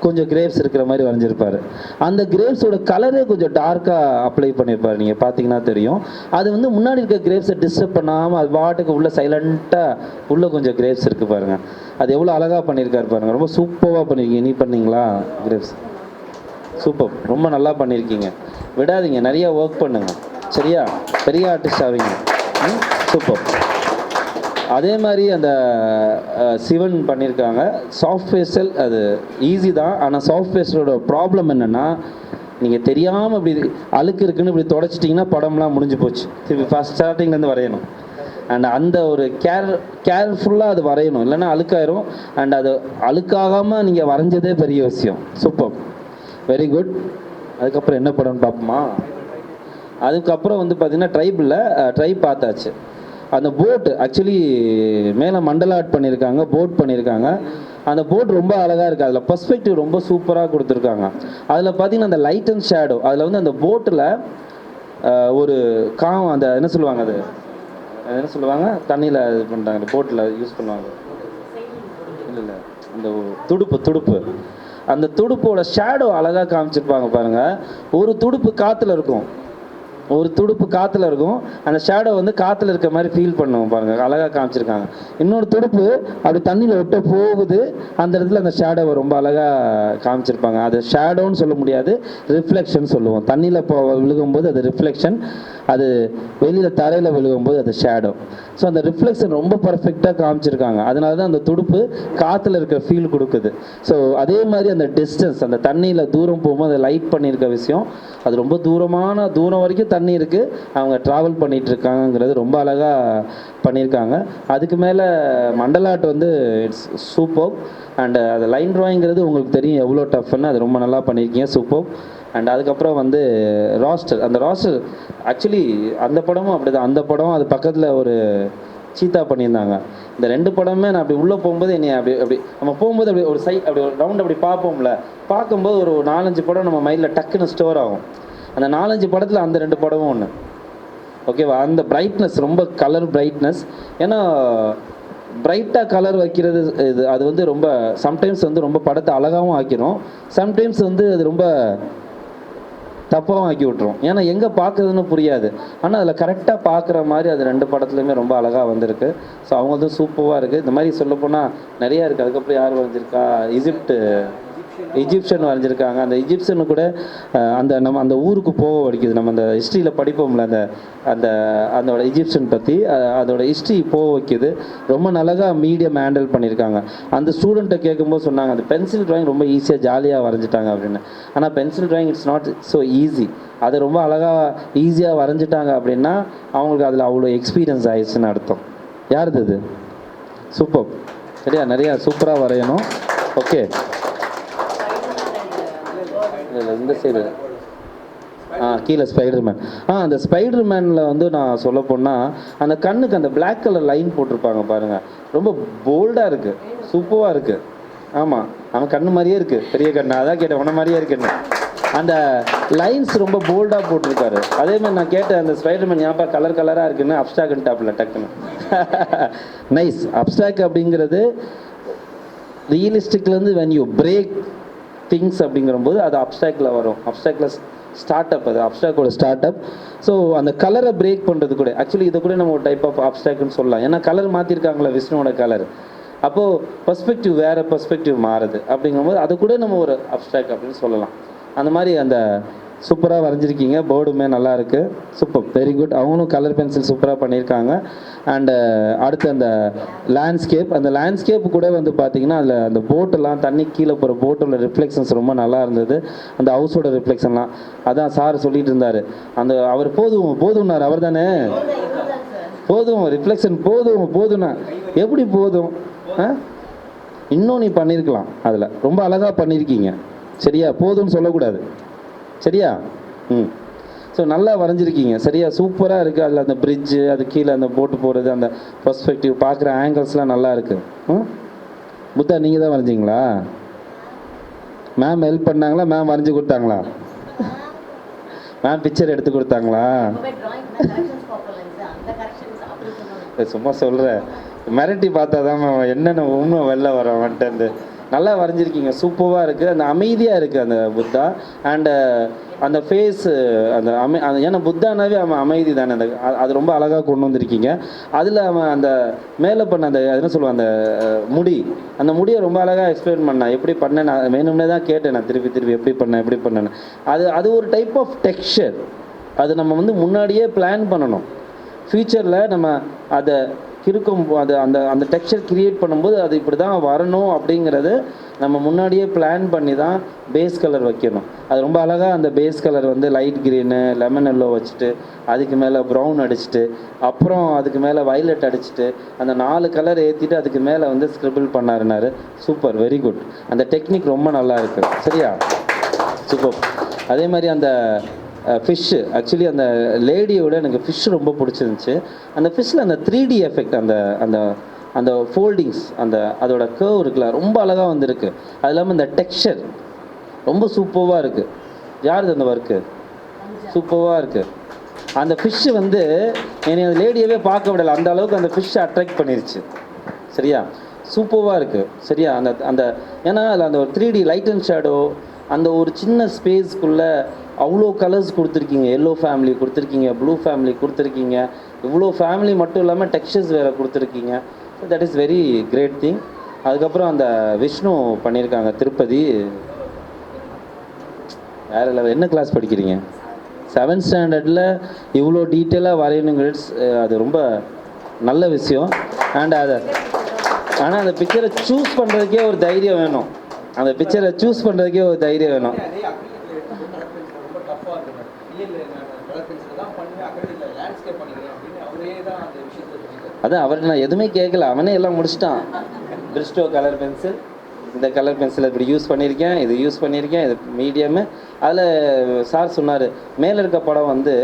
கொஞ்சம் கிரேப்ஸ் இருக்கிற மாதிரி வரைஞ்சிருப்பார். அந்த கிரேப்ஸோட கலரே கொஞ்சம் டார்க்காக அப்ளை பண்ணியிருப்பார். நீங்கள் பார்த்தீங்கன்னா தெரியும். அது வந்து முன்னாடி இருக்க கிரேப்ஸை டிஸ்டர்ப் பண்ணாமல் அது பாட்டுக்கு உள்ளே சைலண்ட்டாக உள்ளே கொஞ்சம் கிரேப்ஸ் இருக்குது பாருங்கள். அது எவ்வளோ அழகாக பண்ணியிருக்காரு பாருங்கள். ரொம்ப சூப்பராக பண்ணியிருக்கீங்க. நீ பண்ணீங்களா கிரேப்ஸ்? சூப்பர், ரொம்ப நல்லா பண்ணியிருக்கீங்க. விடாதீங்க, நிறையா ஒர்க் பண்ணுங்கள். சரியா? பெரிய ஆர்டிஸ்ட் ஆவீங்க. சூப்பர். அதே மாதிரி அந்த சிவன் பண்ணியிருக்காங்க. சாஃப்ட் ஃபேஷியல் அது ஈஸி தான். ஆனால் சாஃப்ட் ஃபேஷியலோட ப்ராப்ளம் என்னென்னா, நீங்கள் தெரியாமல் இப்படி அழுக்கு இருக்குன்னு இப்படி தொடச்சிட்டிங்கன்னா படம்லாம் முடிஞ்சு போச்சு. திருப்பி ஃபஸ்ட் ஸ்டார்டிங்லேருந்து வரையணும். அண்ட் அந்த ஒரு கேர்ஃபுல்லாக அது வரையணும், இல்லைன்னா அழுக்காயிரும். அண்ட் அது அழுக்காகாமல் நீங்கள் வரைஞ்சதே பெரிய விஷயம். Super, very good. அதுக்கப்புறம் என்ன படம்னு பார்ப்போமா? அதுக்கப்புறம் வந்து பார்த்திங்கன்னா ட்ரைப் பார்த்தாச்சு. அந்த போட் ஆக்சுவலி மேலே மண்டல ஆர்ட் பண்ணியிருக்காங்க, போட் பண்ணியிருக்காங்க. அந்த போட் ரொம்ப அழகாக இருக்குது. அதில் பர்ஸ்பெக்டிவ் ரொம்ப சூப்பராக கொடுத்துருக்காங்க. அதில் பார்த்தீங்கன்னா அந்த லைட் அண்ட் ஷேடோ, அதில் வந்து அந்த போட்டில் ஒரு அந்த என்ன சொல்லுவாங்க, அது என்ன சொல்லுவாங்க, தண்ணியில் இது பண்ணுறாங்க, போட்டில் யூஸ் பண்ணுவாங்க, இல்லை அந்த துடுப்பு, அந்த துடுப்போட ஷேடோ அழகாக காமிச்சிருப்பாங்க பாருங்கள். ஒரு துடுப்பு காற்றுல இருக்கும், அந்த ஷேடோ வந்து காற்றுல இருக்க மாதிரி ஃபீல் பண்ணுவோம் பாருங்கள், அழகாக காமிச்சிருக்காங்க. இன்னொரு துடுப்பு அப்படி தண்ணியில் விட்ட போகுது, அந்த இடத்துல அந்த ஷேடோவை ரொம்ப அழகாக காமிச்சிருப்பாங்க. அது ஷேடோன்னு சொல்ல முடியாது, ரிஃப்ளெக்ஷன் சொல்லுவோம். தண்ணியில் விழுகும்போது அது ரிஃப்ளெக்ஷன், அது வெளியில் தரையில் விழுகும்போது அது ஷேடோ. ஸோ அந்த ரிஃப்ளெக்ஷன் ரொம்ப பர்ஃபெக்டாக காமிச்சிருக்காங்க. அதனால தான் அந்த துடுப்பு காற்றுல இருக்கிற ஃபீல் கொடுக்குது. ஸோ அதே மாதிரி அந்த டிஸ்டன்ஸ், அந்த தண்ணியில் தூரம் போகும்போது அதை லைட் பண்ணியிருக்க விஷயம், அது ரொம்ப தூரம் வரைக்கும் தண்ணி இருக்குது, அவங்க ட்ராவல் பண்ணிகிட்டு இருக்காங்கிறது ரொம்ப அழகாக பண்ணியிருக்காங்க. அதுக்கு மேலே மண்டல ஆர்ட் வந்து இட்ஸ் சூப்பர். அண்டு அது லைன் ட்ராயிங்கிறது உங்களுக்கு தெரியும் எவ்வளோ டஃப்னு, அது ரொம்ப நல்லா பண்ணியிருக்கீங்க, சூப்பர். அண்ட் அதுக்கப்புறம் வந்து அந்த ராஸ்டர் ஆக்சுவலி அந்த படமும் அப்படி தான். அந்த படம் அது பக்கத்தில் ஒரு சீத்தா பண்ணியிருந்தாங்க. இந்த 2 படமே நான் அப்படி உள்ளே போகும்போது என்னை அப்படி நம்ம போகும்போது அப்படி ஒரு அப்படி ஒரு ரவுண்ட் அப்படி பார்ப்போம்ல, பார்க்கும்போது ஒரு 4-5 படம் நம்ம மைண்டில் டக்குன்னு ஸ்டோர் ஆகும். அந்த 4-5 படத்தில் அந்த 2 படமும் ஒன்று. ஓகேவா? அந்த பிரைட்னஸ், ரொம்ப கலர் பிரைட்னஸ். ஏன்னா பிரைட்டாக கலர் வைக்கிறது அது வந்து ரொம்ப சம்டைம்ஸ் வந்து ரொம்ப படத்தை அழகாகவும் ஆக்கிரும், சம்டைம்ஸ் வந்து அது ரொம்ப தப்பாகவும் ஆக்கி விட்டுரும். ஏன்னா எங்கே பார்க்குறதுன்னு புரியாது. ஆனால் அதில் கரெக்டாக பார்க்குற மாதிரி அது 2 படத்துலையுமே ரொம்ப அழகாக வந்திருக்கு. ஸோ அவங்க வந்து சூப்பராக இருக்குது. இந்த மாதிரி சொல்லப்போனால் நிறையா இருக்குது. அதுக்கப்புறம் யார் வரைஞ்சிருக்கா? இஜிப்ஷியன் வரைஞ்சிருக்காங்க. அந்த இஜிப்ஷியனு கூட நம்ம அந்த ஊருக்கு போக வடிக்குது. நம்ம அந்த ஹிஸ்ட்ரியில் படிப்போம்ல, அதோட இஜிப்ஷியன் பற்றி அதோட ஹிஸ்ட்ரி போக வைக்குது. ரொம்ப அழகாக மீடியம் ஹேண்டில் பண்ணியிருக்காங்க. அந்த ஸ்டூடெண்ட்டை கேட்கும்போது சொன்னாங்க, அந்த பென்சில் ட்ராயிங் ரொம்ப ஈஸியாக ஜாலியாக வரைஞ்சிட்டாங்க அப்படின்னு. ஆனால் pencil drawing it's not so easy. அதை ரொம்ப அழகாக ஈஸியாக வரைஞ்சிட்டாங்க அப்படின்னா அவங்களுக்கு அதில் அவ்வளோ எக்ஸ்பீரியன்ஸ் ஆயிடுச்சுன்னு அர்த்தம். யாருது இது? சூப்பர், சரியா? நிறையா சூப்பராக வரையணும். ஓகே, இந்த சைடு கீழே ஸ்பைடர்மேன். அந்த ஸ்பைடர்மேனில் வந்து நான் சொல்ல போனால் அந்த கண்ணுக்கு அந்த பிளாக் கலர் லைன் போட்டிருப்பாங்க பாருங்கள், ரொம்ப போல்டாக இருக்குது, சூப்பராக இருக்குது. ஆமாம், அவன் கண்ணு மாதிரியே இருக்குது, பெரிய கண்ணு. அதான் கேட்டேன், உன்ன மாதிரியே இருக்குன்னு. அந்த லைன்ஸ் ரொம்ப போல்டாக போட்டிருக்காரு. அதே மாதிரி நான் கேட்டேன், அந்த ஸ்பைடர்மேன் ஞாபகம் கலராக இருக்குன்னு, அப்ஸ்ட்ராக்ட் டாப்பில் டக்குன்னு. நைஸ். அப்ஸ்ட்ராக்ட் அப்படிங்கிறது ரியலிஸ்டிக்லேருந்து வென் யூ பிரேக் திங்ஸ் அப்படிங்கிறபோது அது அப்ஸ்ட்ராக்டில் வரும். அப்ஸ்ட்ராக்டில் ஸ்டார்ட் அப், அது அப்ஸ்ட்ராக்டோட ஸ்டார்ட் அப். ஸோ அந்த கலரை பிரேக் பண்ணுறது கூட ஆக்சுவலி இதை கூட நம்ம ஒரு டைப் ஆஃப் அப்ஸ்ட்ராக்ட்னு சொல்லலாம். ஏன்னா கலர் மாற்றிருக்காங்களே விஷ்ணுவோட கலர், அப்போது பர்ஸ்பெக்டிவ் வேறு பர்ஸ்பெக்டிவ் மாறுது. அப்படிங்கும்போது அது கூட நம்ம ஒரு அப்ஸ்ட்ராக்ட் அப்படின்னு சொல்லலாம். அந்த மாதிரி அந்த சூப்பராக வரைஞ்சிருக்கீங்க. போர்டுமே நல்லா இருக்குது, சூப்பர், வெரி குட். அவங்களும் கலர் பென்சில் சூப்பராக பண்ணியிருக்காங்க. அண்டு அடுத்து அந்த லேண்ட்ஸ்கேப் கூட வந்து பார்த்திங்கன்னா அதில் அந்த போட்டெல்லாம் தண்ணி கீழே போகிற போட்டோட ரிஃப்ளெக்ஷன்ஸ் ரொம்ப நல்லா இருந்தது. அந்த ஹவுஸோட ரிஃப்ளெக்ஷன்லாம் அதான் சார் சொல்லிட்டு இருந்தார். அவர் போதும்னார். அவர் தானே போதும், ரிஃப்ளெக்ஷன் போதும்னா எப்படி போதும்? இன்னும் நீ பண்ணியிருக்கலாம், அதில் ரொம்ப அழகாக பண்ணியிருக்கீங்க. சரியா? போதும்னு சொல்லக்கூடாது. சரியா? ஸோ நல்லா வரைஞ்சிருக்கீங்க. சரியா? சூப்பராக இருக்குது. அதில் அந்த பிரிட்ஜு, அது கீழே அந்த போட்டு போகிறது, அந்த பர்ஸ்பெக்டிவ் பார்க்குற ஆங்கிள்ஸ்லாம் நல்லா இருக்குது. புத்தா நீங்கள் தான் வரைஞ்சிங்களா? மேம் ஹெல்ப் பண்ணாங்களா? மேம் வரைஞ்சி கொடுத்தாங்களா? மேம் பிக்சர் எடுத்து கொடுத்தாங்களா? சும்மா சொல்கிறேன், மிரட்டி பார்த்தா தான் என்னென்ன உண்மை வெளில வர வந்துட்டு. நல்லா வரைஞ்சிருக்கீங்க, சூப்பராக இருக்குது. அந்த அமைதியாக இருக்குது அந்த புத்தா. அண்டு அந்த ஃபேஸு ஏன்னா புத்தானாவே அவன் அமைதி தானே, அது ரொம்ப அழகாக கொண்டு வந்திருக்கீங்க. அதில் அவன் அந்த மேலே பண்ண அந்த என்ன சொல்லுவான், அந்த முடியை ரொம்ப அழகாக எக்ஸ்பிளைன் பண்ணான். எப்படி பண்ணேன் நான் வேணும்னே தான் கேட்டேன், நான் திருப்பி எப்படி பண்ணேன்னு. அது ஒரு டைப் ஆஃப் டெக்ஸ்சர். அது நம்ம வந்து முன்னாடியே பிளான் பண்ணணும். ஃப்யூச்சரில் நம்ம அதை கிறுக்கும் அது அந்த அந்த டெக்ஸ்சர் கிரியேட் பண்ணும்போது அது இப்படி தான் வரணும் அப்படிங்கிறது நம்ம முன்னாடியே பிளான் பண்ணி தான் பேஸ் கலர் வைக்கணும். அது ரொம்ப அழகாக அந்த பேஸ் கலர் வந்து லைட் க்ரீனு லெமன் எல்லோ வச்சுட்டு அதுக்கு மேலே ப்ரௌன் அடிச்சுட்டு அப்புறம் அதுக்கு மேலே வயலட் அடிச்சுட்டு அந்த 4 கலர் ஏற்றிட்டு அதுக்கு மேலே வந்து ஸ்க்ரிபிள் பண்ணாருனாரு. Super, very good. அந்த டெக்னிக் ரொம்ப நல்லா இருக்குது. சரியா? சூப்பர். அதே மாதிரி அந்த ஃபிஷ்ஷு, ஆக்சுவலி அந்த லேடியோட எனக்கு ஃபிஷ் ரொம்ப பிடிச்சிருந்துச்சு. அந்த ஃபிஷ்ஷில் அந்த 3D எஃபெக்ட், அந்த அந்த அந்த ஃபோல்டிங்ஸ், அந்த அதோட கர்வ் இருக்குல்ல, ரொம்ப அழகாக வந்திருக்கு. அது இல்லாமல் இந்த டெக்ஸ்சர் ரொம்ப சூப்பராக இருக்குது. யாருது அந்த ஒர்க்கு? சூப்பராக இருக்குது. அந்த ஃபிஷ்ஷு வந்து என்னை அந்த லேடியவே பார்க்க விடலை, அந்த அளவுக்கு அந்த ஃபிஷ்ஷை அட்ராக்ட் பண்ணிருச்சு. சரியா? சூப்பராக இருக்குது. சரியா? அந்த அந்த ஏன்னா அதில் அந்த ஒரு 3D லைட் அண்ட் ஷேடோ, அந்த ஒரு சின்ன ஸ்பேஸ்க்குள்ளே அவ்வளோ கலர்ஸ் கொடுத்துருக்கீங்க. எல்லோ ஃபேமிலி கொடுத்துருக்கீங்க, ப்ளூ ஃபேமிலி கொடுத்துருக்கீங்க, இவ்வளோ ஃபேமிலி மட்டும் இல்லாமல் டெக்ஸ்சர்ஸ் வேறு கொடுத்துருக்கீங்க. So that is very great thing. அதுக்கப்புறம் அந்த விஷ்ணு பண்ணியிருக்காங்க திருப்பதி. வேறு இல்லை. என்ன கிளாஸ் படிக்கிறீங்க? 7th ஸ்டாண்டர்டில் இவ்வளோ டீட்டெயிலாக வரையணுங்கிறது அது ரொம்ப நல்ல விஷயம். அண்ட் அதை ஆனால் அந்த பிக்சரை சூஸ் பண்ணுறதுக்கே ஒரு தைரியம் வேணும். அந்த பிக்சரை சூஸ் பண்ணுறதுக்கே ஒரு தைரியம் வேணும். அதான் அவர்கிட்ட நான் எதுவுமே கேட்கல, அவனே எல்லாம் முடிச்சிட்டான். பிரிஸ்டோ கலர் பென்சில், இந்த கலர் பென்சிலை இப்படி யூஸ் பண்ணியிருக்கேன், இது யூஸ் பண்ணியிருக்கேன், இது மீடியமு. அதில் சார் சொன்னார், மேலே இருக்க படம் வந்து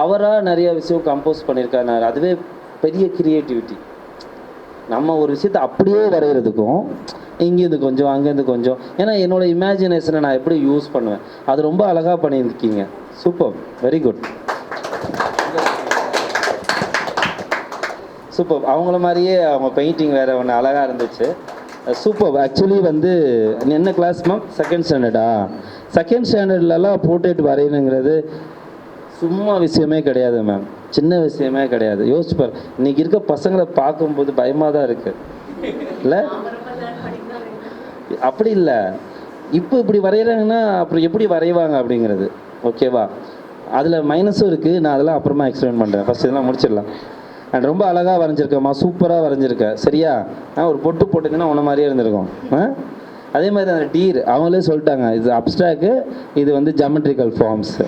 அவராக நிறைய விஷயம் கம்போஸ் பண்ணியிருக்காரு. அதுவே பெரிய க்ரியேட்டிவிட்டி. நம்ம ஒரு விஷயத்தை அப்படியே வரைகிறதுக்கும் இங்கேருந்து கொஞ்சம் அங்கேருந்து கொஞ்சம், ஏன்னா என்னோடய இமேஜினேஷனை நான் எப்படி யூஸ் பண்ணுவேன், அது ரொம்ப அழகாக பண்ணியிருக்கீங்க. Super, very good, super. அவங்கள மாதிரியே அவங்க பெயிண்டிங் வேறு ஒன்று அழகாக இருந்துச்சு. சூப்பர். ஆக்சுவலி வந்து என்ன கிளாஸ் மேம்? 2nd ஸ்டாண்டர்டா? 2nd ஸ்டாண்டர்ட்லலாம் போர்ட்ரேட் வரையணுங்கிறது சும்மா விஷயமே கிடையாது மேம், சின்ன விஷயமே கிடையாது. யோசிச்சுப்பார், இன்றைக்கி இருக்க பசங்களை பார்க்கும்போது பயமாக தான் இருக்குது இல்லை? அப்படி இல்லை, இப்போ இப்படி வரைகிறாங்கன்னா அப்புறம் எப்படி வரைவாங்க அப்படிங்கிறது. ஓகேவா? அதில் மைனஸும் இருக்குது, நான் அதெல்லாம் அப்புறமா எக்ஸ்பிளைன் பண்ணுறேன். ஃபஸ்ட் இதெல்லாம் முடிச்சிடலாம். அண்ட் ரொம்ப அழகாக வரைஞ்சிருக்கம்மா, சூப்பராக வரைஞ்சிருக்க. சரியா? ஒரு பொட்டு போட்டுங்கன்னா உன்ன மாதிரியே இருந்திருக்கும். அதே மாதிரி அந்த டீர் அவங்களே சொல்லிட்டாங்க, இது அப்ஸ்ட்ராக்டு, இது வந்து ஜாமெட்ரிக்கல் ஃபார்ம்ஸு.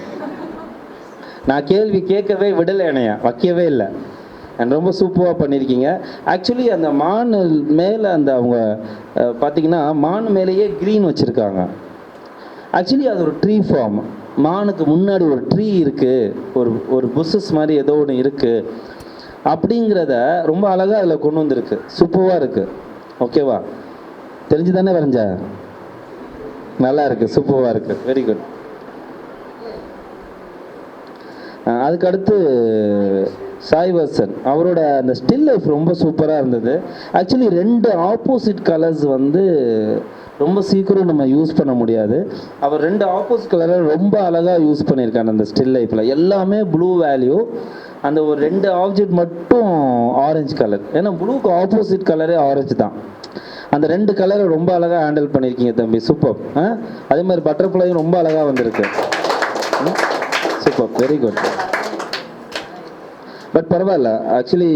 நான் கேள்வி கேட்கவே விடலை, என்னையா வைக்கவே இல்லை. அண்ட் ரொம்ப சூப்பராக பண்ணியிருக்கீங்க. ஆக்சுவலி அந்த மான் மேலே அந்த அவங்க பார்த்திங்கன்னா மான் மேலேயே க்ரீன் வச்சுருக்காங்க. ஆக்சுவலி அது ஒரு ட்ரீ ஃபார்ம். மானுக்கு முன்னாடி ஒரு ட்ரீ இருக்குது, ஒரு புஷஸ் மாதிரி ஏதோ ஒன்று இருக்குது அப்படிங்கிறத ரொம்ப அழகாக அதில் கொண்டு வந்திருக்கு. சூப்பராக இருக்குது. ஓகேவா? தெரிஞ்சு தானே வரைஞ்ச? நல்லா இருக்குது, சூப்பராக இருக்குது, வெரி குட். அதுக்கடுத்து சாய் வர்சன், அவரோட அந்த ஸ்டில் லைஃப் ரொம்ப சூப்பராக இருந்தது. ஆக்சுவலி 2 ஆப்போசிட் கலர்ஸ் வந்து ரொம்ப சீக்கிரம் நம்ம யூஸ் பண்ண முடியாது. அவர் 2 ஆப்போசிட் கலரை ரொம்ப அழகாக யூஸ் பண்ணியிருக்காங்க அந்த ஸ்டில் லைஃப்பில். எல்லாமே ப்ளூ வேல்யூ, அந்த ஒரு 2 ஆப்ஜெக்ட் மட்டும் ஆரஞ்சு கலர். ஏன்னா ப்ளூக்கு ஆப்போசிட் கலரே ஆரஞ்சு தான். அந்த 2 கலரை ரொம்ப அழகாக ஹேண்டில் பண்ணியிருக்கீங்க தம்பி, சூப்பர். அதே மாதிரி பட்டர்ஃப்ளையும் ரொம்ப அழகாக வந்திருக்கு. Super, very good. பட் பரவாயில்ல. ஆக்சுவலி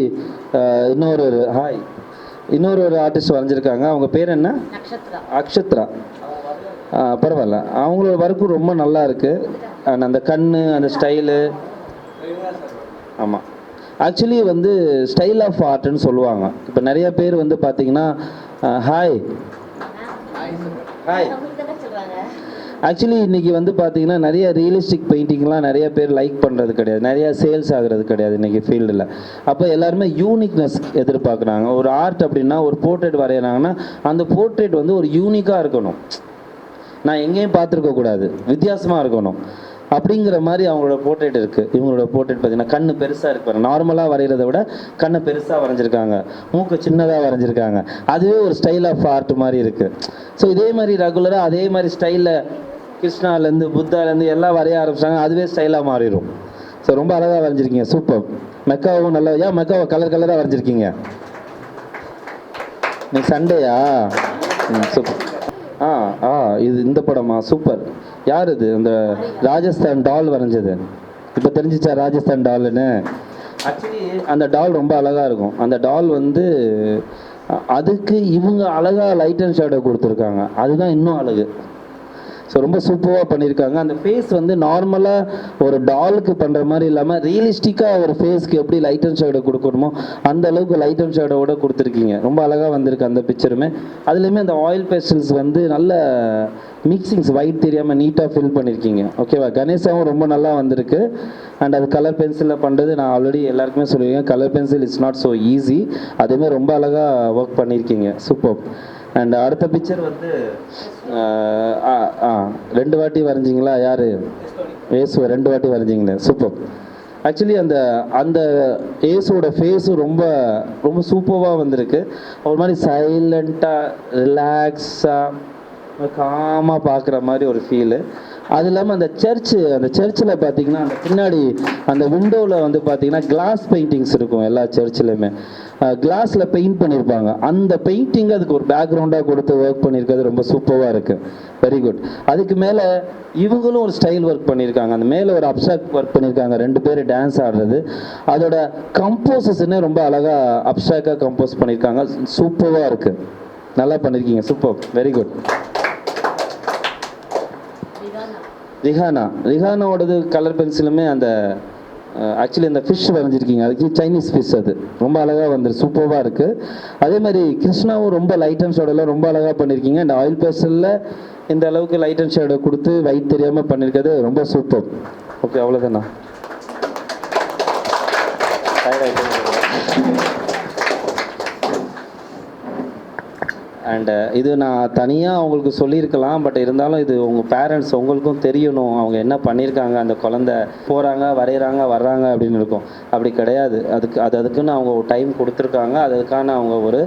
இன்னொரு ஆர்டிஸ்ட் வரைஞ்சிருக்காங்க. அவங்க பேர் என்ன? அக்ஷத்ரா. பரவாயில்ல, அவங்களோட ஒர்க்கும் ரொம்ப நல்லா இருக்குது. அந்த கண், அந்த ஸ்டைலு. ஆமாம், ஆக்சுவலி வந்து ஸ்டைல் ஆஃப் ஆர்ட்னு சொல்லுவாங்க. இப்போ நிறைய பேர் வந்து பார்த்தீங்கன்னா ஹாய் ஆக்சுவலி இன்றைக்கி வந்து பார்த்தீங்கன்னா நிறைய ரியலிஸ்டிக் பெயிண்டிங்லாம் நிறைய பேர் லைக் பண்ணுறது கிடையாது, நிறையா சேல்ஸ் ஆகிறது கிடையாது இன்றைக்கி ஃபீல்டில். அப்போ எல்லாருமே யூனிக்னஸ் எதிர்பார்க்குறாங்க. ஒரு ஆர்ட் அப்படின்னா ஒரு போர்ட்ரேட் வரைகிறாங்கன்னா அந்த போர்ட்ரேட் வந்து ஒரு யூனிக்காக இருக்கணும், நான் எங்கேயும் பார்த்துருக்கக்கூடாது, வித்தியாசமாக இருக்கணும் அப்படிங்கிற மாதிரி அவங்களோட போர்ட்ரேட் இருக்குது. இவங்களோட போர்ட்ரேட் பார்த்தீங்கன்னா கண்ணு பெருசாக இருப்பாங்க, நார்மலாக வரைகிறத விட கண்ணை பெருசாக வரைஞ்சிருக்காங்க, மூக்கு சின்னதாக வரைஞ்சிருக்காங்க. அதுவே ஒரு ஸ்டைல் ஆஃப் ஆர்ட் மாதிரி இருக்குது. ஸோ இதே மாதிரி ரெகுலராக அதே மாதிரி ஸ்டைலில் கிருஷ்ணாலேருந்து புத்தாலேருந்து எல்லாம் வரைய ஆரம்பிச்சாங்க, அதுவே ஸ்டைலாக மாறிடும். ஸோ ரொம்ப அழகாக வரைஞ்சிருக்கீங்க, சூப்பர். மெக்காவும் நல்லா, ஏன் மெக்காவை கலராக வரைஞ்சிருக்கீங்க? நீ சண்டேயா? சூப்பர். இது இந்த படமா? சூப்பர். யார் இது? இந்த ராஜஸ்தான் டால் வரைஞ்சது. இப்போ தெரிஞ்சிச்சா ராஜஸ்தான் டால்னு? ஆக்சுவலி அந்த டால் ரொம்ப அழகாக இருக்கும். அந்த டால் வந்து அதுக்கு இவங்க அழகாக லைட் அண்ட் ஷேடோ கொடுத்துருக்காங்க, அதுதான் இன்னும் அழகு. ஸோ ரொம்ப சூப்பராக பண்ணியிருக்காங்க. அந்த ஃபேஸ் வந்து நார்மலாக ஒரு டாலுக்கு பண்ணுற மாதிரி இல்லாமல் ரியலிஸ்டிக்காக ஒரு ஃபேஸ்க்கு எப்படி லைட் அண்ட் ஷேடோ கொடுக்கணுமோ அந்த அளவுக்கு லைட் அண்ட் ஷேடோவோட கொடுத்துருக்கீங்க. ரொம்ப அழகாக வந்திருக்கு அந்த பிக்சருமே. அதுலேயுமே அந்த ஆயில் பேஸ்டல்ஸ் வந்து நல்ல மிக்சிங்ஸ் ஒயிட் தெரியாமல் நீட்டாக ஃபில் பண்ணியிருக்கீங்க. ஓகேவா? கணேசாவும் ரொம்ப நல்லா வந்திருக்கு. அண்ட் அது கலர் பென்சிலில் பண்ணுறது நான் ஆல்ரெடி எல்லாருக்குமே சொல்லியிருக்கேன், colour pencil it's not so easy. அதுவுமே ரொம்ப அழகாக ஒர்க் பண்ணியிருக்கீங்க. சூப்பர். அண்ட் அடுத்த பிக்சர் வந்து 2 வாட்டி வரைஞ்சிங்களா? யார்? ஏசுவை 2 வாட்டி வரைஞ்சிங்களே, சூப்பர். ஆக்சுவலி அந்த அந்த ஏசுவோட ஃபேஸும் ரொம்ப ரொம்ப சூப்பராக வந்திருக்கு. ஒரு மாதிரி சைலண்ட்டாக ரிலாக்ஸாக காமாக பார்க்குற மாதிரி ஒரு ஃபீலு. அது இல்லாமல் அந்த சர்ச்சில் பார்த்தீங்கன்னா அந்த பின்னாடி அந்த விண்டோவில் வந்து பார்த்தீங்கன்னா கிளாஸ் பெயிண்டிங்ஸ் இருக்கும். எல்லா சர்ச்சிலையுமே கிளாஸில் பெயிண்ட் பண்ணியிருப்பாங்க. அந்த பெயிண்டிங் அதுக்கு ஒரு பேக்ரவுண்டாக கொடுத்து ஒர்க் பண்ணியிருக்கிறது ரொம்ப சூப்பராக இருக்குது. Very good. அதுக்கு மேலே இவங்களும் ஒரு ஸ்டைல் ஒர்க் பண்ணியிருக்காங்க. அந்த மேலே ஒரு அப்ஸ்ட்ராக்ட் ஒர்க் பண்ணியிருக்காங்க, 2 பேர் டான்ஸ் ஆடுறது. அதோட கம்போசஸ்னே ரொம்ப அழகாக அப்ஸ்ட்ராக்டாக கம்போஸ் பண்ணியிருக்காங்க. சூப்பராக இருக்குது, நல்லா பண்ணியிருக்கீங்க. Super, very good. ரிஹானாவோடது கலர் பென்சிலுமே அந்த ஆக்சுவலி அந்த ஃபிஷ் வரைஞ்சிருக்கீங்க, அதுக்கு சைனீஸ் ஃபிஷ், அது ரொம்ப அழகாக வந்துரு, சூப்பராக இருக்குது. அதே மாதிரி கிருஷ்ணாவும் ரொம்ப லைட் அண்ட் ஷேடோலாம் ரொம்ப அழகாக பண்ணியிருக்கீங்க. அண்ட் ஆயில் பேஸ்டலில் இந்த அளவுக்கு லைட் அண்ட் ஷேடோ கொடுத்து ஒயிட் தெரியாமல் பண்ணியிருக்கிறது ரொம்ப சூப்பர். ஓகே, அவ்வளோதாண்ணா. அண்டு இது நான் தனியாக அவங்களுக்கு சொல்லியிருக்கலாம், பட் இருந்தாலும் இது உங்கள் பேரண்ட்ஸ் உங்களுக்கும் தெரியணும் அவங்க என்ன பண்ணியிருக்காங்க. அந்த குழந்தை போகிறாங்க, வரைகிறாங்க, வர்றாங்க அப்படின்னு இருக்கும். அப்படி கிடையாது. அதுக்குன்னு அவங்க ஒரு டைம் கொடுத்துருக்காங்க, அதுக்கான அவங்க ஒரு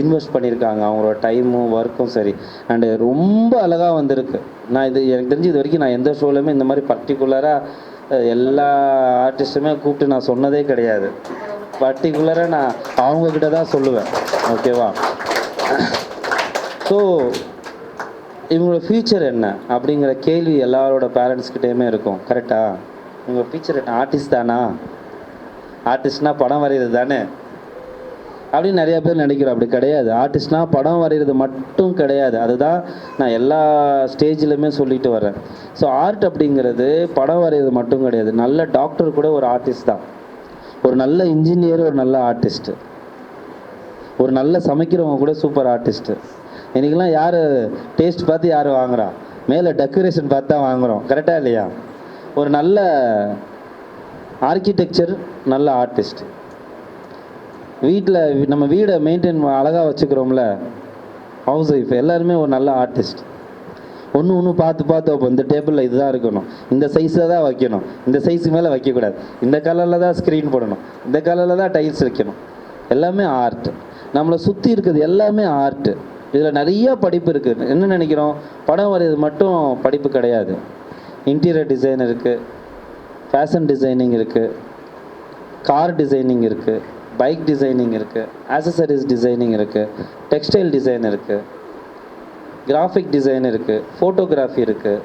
இன்வெஸ்ட் பண்ணியிருக்காங்க, அவங்களோட டைமும் ஒர்க்கும் சரி. அண்டு ரொம்ப அழகாக வந்திருக்கு. நான் இது எனக்கு தெரிஞ்சு இது வரைக்கும் நான் எந்த ஷோலையுமே இந்த மாதிரி பர்டிகுலராக எல்லா ஆர்டிஸ்ட்டுமே கூப்பிட்டு நான் சொன்னதே கிடையாது. பர்டிகுலராக நான் அவங்கக்கிட்ட தான் சொல்லுவேன். ஓகேவா? ஸோ இவங்களோட ஃப்யூச்சர் என்ன அப்படிங்கிற கேள்வி எல்லாரோட பேரண்ட்ஸ்கிட்டேயுமே இருக்கும். கரெக்டாக? உங்கள் ஃப்யூச்சர் என்ன? ஆர்டிஸ்ட் தானா? ஆர்டிஸ்ட்னா படம் வரைகிறது தானே அப்படின்னு நிறைய பேர் நினைக்கிறோம். அப்படி கிடையாது. ஆர்டிஸ்ட்னா படம் வரைகிறது மட்டும் கிடையாது. அதுதான் நான் எல்லா ஸ்டேஜ்லையுமே சொல்லிட்டு வரேன். ஸோ ஆர்ட் அப்படிங்கிறது படம் வரைகிறது மட்டும் கிடையாது. நல்ல டாக்டர் கூட ஒரு ஆர்டிஸ்ட் தான். ஒரு நல்ல இன்ஜினியர் ஒரு நல்ல ஆர்டிஸ்ட்டு. ஒரு நல்ல சமைக்கிறவங்க கூட சூப்பர் ஆர்டிஸ்ட்டு. இன்றைக்கெலாம் யார் டேஸ்ட் பார்த்து யார் வாங்குறா? மேலே டெக்கரேஷன் பார்த்து தான் வாங்குகிறோம். கரெக்டாக இல்லையா? ஒரு நல்ல ஆர்கிடெக்சர் நல்ல ஆர்டிஸ்ட். வீட்டில் நம்ம வீடை மெயின்டைன் அழகாக வச்சுக்கிறோம்ல, ஹவுஸ் ஒய்ஃப் எல்லாருமே ஒரு நல்ல ஆர்டிஸ்ட். ஒன்று பார்த்து வைப்போம். இந்த டேபிளில் இதுதான் இருக்கணும், இந்த சைஸில் தான் வைக்கணும், இந்த சைஸுக்கு மேலே வைக்கக்கூடாது, இந்த கலரில் தான் ஸ்க்ரீன் போடணும், இந்த கலரில் தான் டைல்ஸ் வைக்கணும். எல்லாமே ஆர்ட். நம்மளை சுற்றி இருக்கிறது எல்லாமே ஆர்ட்டு. இதில் நிறைய படிப்பு இருக்குது. என்ன நினைக்கிறோம்? படம் வரைகிறது மட்டும் படிப்பு கிடையாது. இன்டீரியர் டிசைன் இருக்குது, ஃபேஷன் டிசைனிங் இருக்குது, கார் டிசைனிங் இருக்குது, பைக் டிசைனிங் இருக்குது, ஆக்சசரிஸ் டிசைனிங் இருக்குது, டெக்ஸ்டைல் டிசைன் இருக்குது, கிராஃபிக் டிசைன் இருக்குது, ஃபோட்டோகிராஃபி இருக்குது,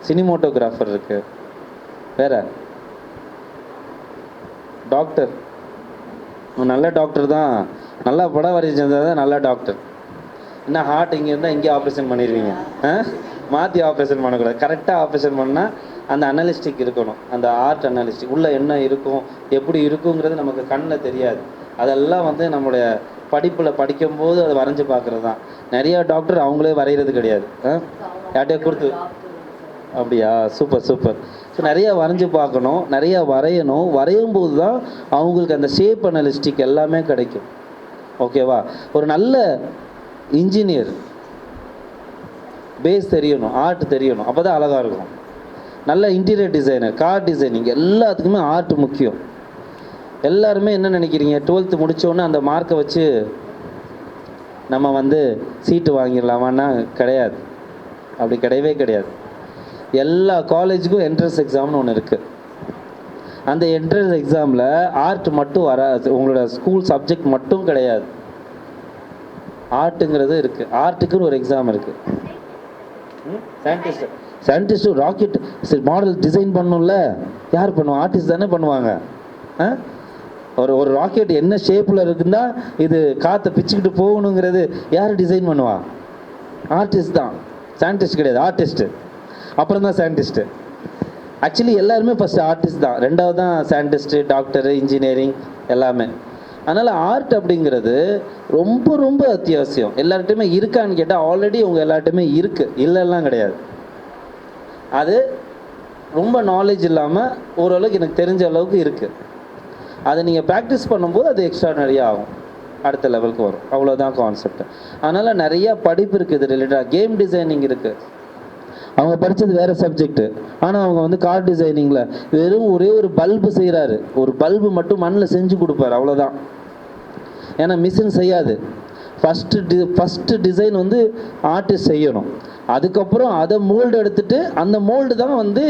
சினிமோட்டோகிராஃபர் இருக்குது. வேறு டாக்டர். நல்ல டாக்டர் தான், நல்லா படம் வரைஞ்சிருந்தால் தான் நல்ல டாக்டர். என்ன ஹார்ட் இங்கே இருந்தால் இங்கே ஆப்ரேஷன் பண்ணிடுவீங்க, மாற்றி ஆப்ரேஷன் பண்ணக்கூடாது. கரெக்டாக ஆப்ரேஷன் பண்ணால் அந்த அனலிஸ்டிக் இருக்கணும். அந்த ஆர்ட் அனலிஸ்டிக் உள்ளே என்ன இருக்கும், எப்படி இருக்குங்கிறது நமக்கு கண்ணில் தெரியாது. அதெல்லாம் வந்து நம்மளுடைய படிப்பில் படிக்கும்போது அதை வரைஞ்சி பார்க்குறது தான். நிறையா டாக்டர் அவங்களே வரைகிறது கிடையாது, யார்கிட்டயே கொடுத்து. அப்படியா? Super super. ஸோ நிறையா வரைஞ்சி பார்க்கணும், நிறையா வரையணும். வரையும் போது தான் அவங்களுக்கு அந்த ஷேப் அனலிஸ்டிக் எல்லாமே கிடைக்கும். ஓகேவா? ஒரு நல்ல இன்ஜினியர் பேஸ் தெரியணும், ஆர்ட் தெரியணும், அப்போ தான் அழகாக இருக்கும். நல்ல இன்டீரியர் டிசைனர், கார் டிசைனிங், எல்லாத்துக்குமே ஆர்ட் முக்கியம். எல்லாருமே என்ன நினைக்கிறீங்க? 12th முடித்தோடனே அந்த மார்க்கை வச்சு நம்ம வந்து சீட்டு வாங்கிடலாமான்னா கிடையாது. அப்படி கிடையவே கிடையாது. எல்லா காலேஜுக்கும் என்ட்ரன்ஸ் எக்ஸாம்னு ஒன்று இருக்குது. அந்த என்ட்ரன்ஸ் எக்ஸாமில் ஆர்ட் மட்டும் வராது. உங்களோட ஸ்கூல் சப்ஜெக்ட் மட்டும் கிடையாது, ஆர்ட்டுங்கிறது இருக்குது. ஆர்ட்டுக்குன்னு ஒரு எக்ஸாம் இருக்குது. சயின்டிஸ்ட்டு ராக்கெட் மாடல் டிசைன் பண்ணணும்ல, யார் பண்ணுவாங்க? ஆர்டிஸ்ட் தானே பண்ணுவாங்க. ஒரு ராக்கெட் என்ன ஷேப்பில் இருக்குன்னா இது காற்றை பிச்சுக்கிட்டு போகணுங்கிறது யார் டிசைன் பண்ணுவா? ஆர்டிஸ்ட் தான், சயின்டிஸ்ட் கிடையாது, ஆர்டிஸ்ட்டு. அப்புறம் தான் சயின்டிஸ்ட்டு. ஆக்சுவலி எல்லாருமே ஃபஸ்ட்டு ஆர்டிஸ்ட் தான், ரெண்டாவது தான் சயின்டிஸ்ட்டு, டாக்டரு, இன்ஜினியரிங் எல்லாமே. அதனால் ஆர்ட் அப்படிங்கிறது ரொம்ப ரொம்ப அத்தியாவசியம். எல்லார்ட்டையுமே இருக்கான்னு கேட்டால் ஆல்ரெடி உங்கள் எல்லார்ட்டையுமே இருக்குது, இல்லைலாம் கிடையாது. அது ரொம்ப நாலேஜ் இல்லாமல் ஓரளவுக்கு எனக்கு தெரிஞ்ச அளவுக்கு இருக்குது. அதை நீங்கள் ப்ராக்டிஸ் பண்ணும்போது அது எக்ஸ்ட்ரானரியாக ஆகும், அடுத்த லெவலுக்கு வரும். அவ்வளோதான் கான்செப்ட். அதனால் நிறையா படிப்பு இருக்குது ரிலேட்டடாக. கேம் டிசைனிங் இருக்குது, அவங்க படித்தது வேறு சப்ஜெக்ட்டு. ஆனால் அவங்க வந்து கார் டிசைனிங்கில் வெறும் ஒரே ஒரு பல்பு செய்கிறாரு, ஒரு பல்பு மட்டும் மண்ணில் செஞ்சு கொடுப்பார், அவ்வளோதான். ஏன்னா மிஷின் செய்யாது. ஃபஸ்ட்டு டிசைன் வந்து ஆர்டிஸ்ட் செய்யணும். அதுக்கப்புறம் அதை மோல்டு எடுத்துகிட்டு அந்த மோல்டு தான் வந்து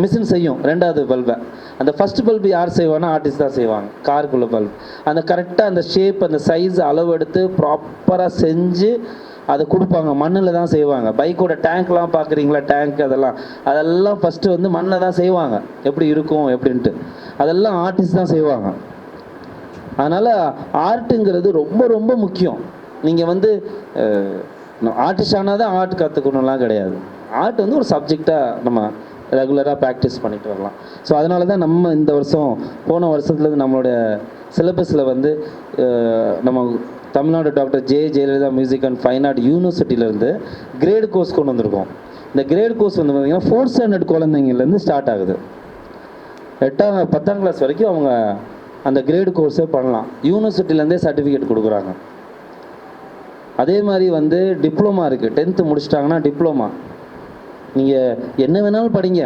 மிஷின் செய்யும் ரெண்டாவது பல்பை. அந்த ஃபஸ்ட் பல்பு யார் செய்வாங்கன்னா ஆர்டிஸ்ட் தான் செய்வாங்க. காருக்குள்ள பல்பு அந்த கரெக்டாக அந்த ஷேப், அந்த சைஸ், அளவு எடுத்து ப்ராப்பராக செஞ்சு அதை கொடுப்பாங்க. மண்ணில் தான் செய்வாங்க. பைக்கோட டேங்க்லாம் பார்க்குறீங்களா, டேங்க் அதெல்லாம் ஃபஸ்ட்டு வந்து மண்ணில் தான் செய்வாங்க, எப்படி இருக்கும் எப்படின்ட்டு. அதெல்லாம் ஆர்டிஸ்ட் தான் செய்வாங்க. அதனால் ஆர்ட்டுங்கிறது ரொம்ப ரொம்ப முக்கியம். நீங்கள் வந்து ஆர்டிஸ்ட் ஆனால் தான் ஆர்ட் கற்றுக்கணும்லாம் கிடையாது. ஆர்ட் வந்து ஒரு சப்ஜெக்டாக நம்ம ரெகுலராக ப்ராக்டிஸ் பண்ணிட்டு வரலாம். ஸோ அதனால தான் நம்ம இந்த வருஷம், போன வருஷத்துலேருந்து நம்மளோட சிலபஸில் வந்து நம்ம Tamil Nadu doctor Jayalalithaa music and fine art யூனிவர்சிட்டியிலேருந்து கிரேட் கோர்ஸ் கொண்டு வந்திருக்கோம். இந்த கிரேட் கோர்ஸ் வந்து பார்த்திங்கன்னா 4th ஸ்டாண்டர்ட் குழந்தைங்கலேருந்து ஸ்டார்ட் ஆகுது. 10ஆம் கிளாஸ் வரைக்கும் அவங்க அந்த கிரேட் கோர்ஸே பண்ணலாம். யூனிவர்சிட்டிலேருந்தே சர்டிஃபிகேட் கொடுக்குறாங்க. அதே மாதிரி வந்து டிப்ளமா இருக்குது. 10th முடிச்சிட்டாங்கன்னா டிப்ளமா, நீங்கள் என்ன வேணாலும் படிங்க.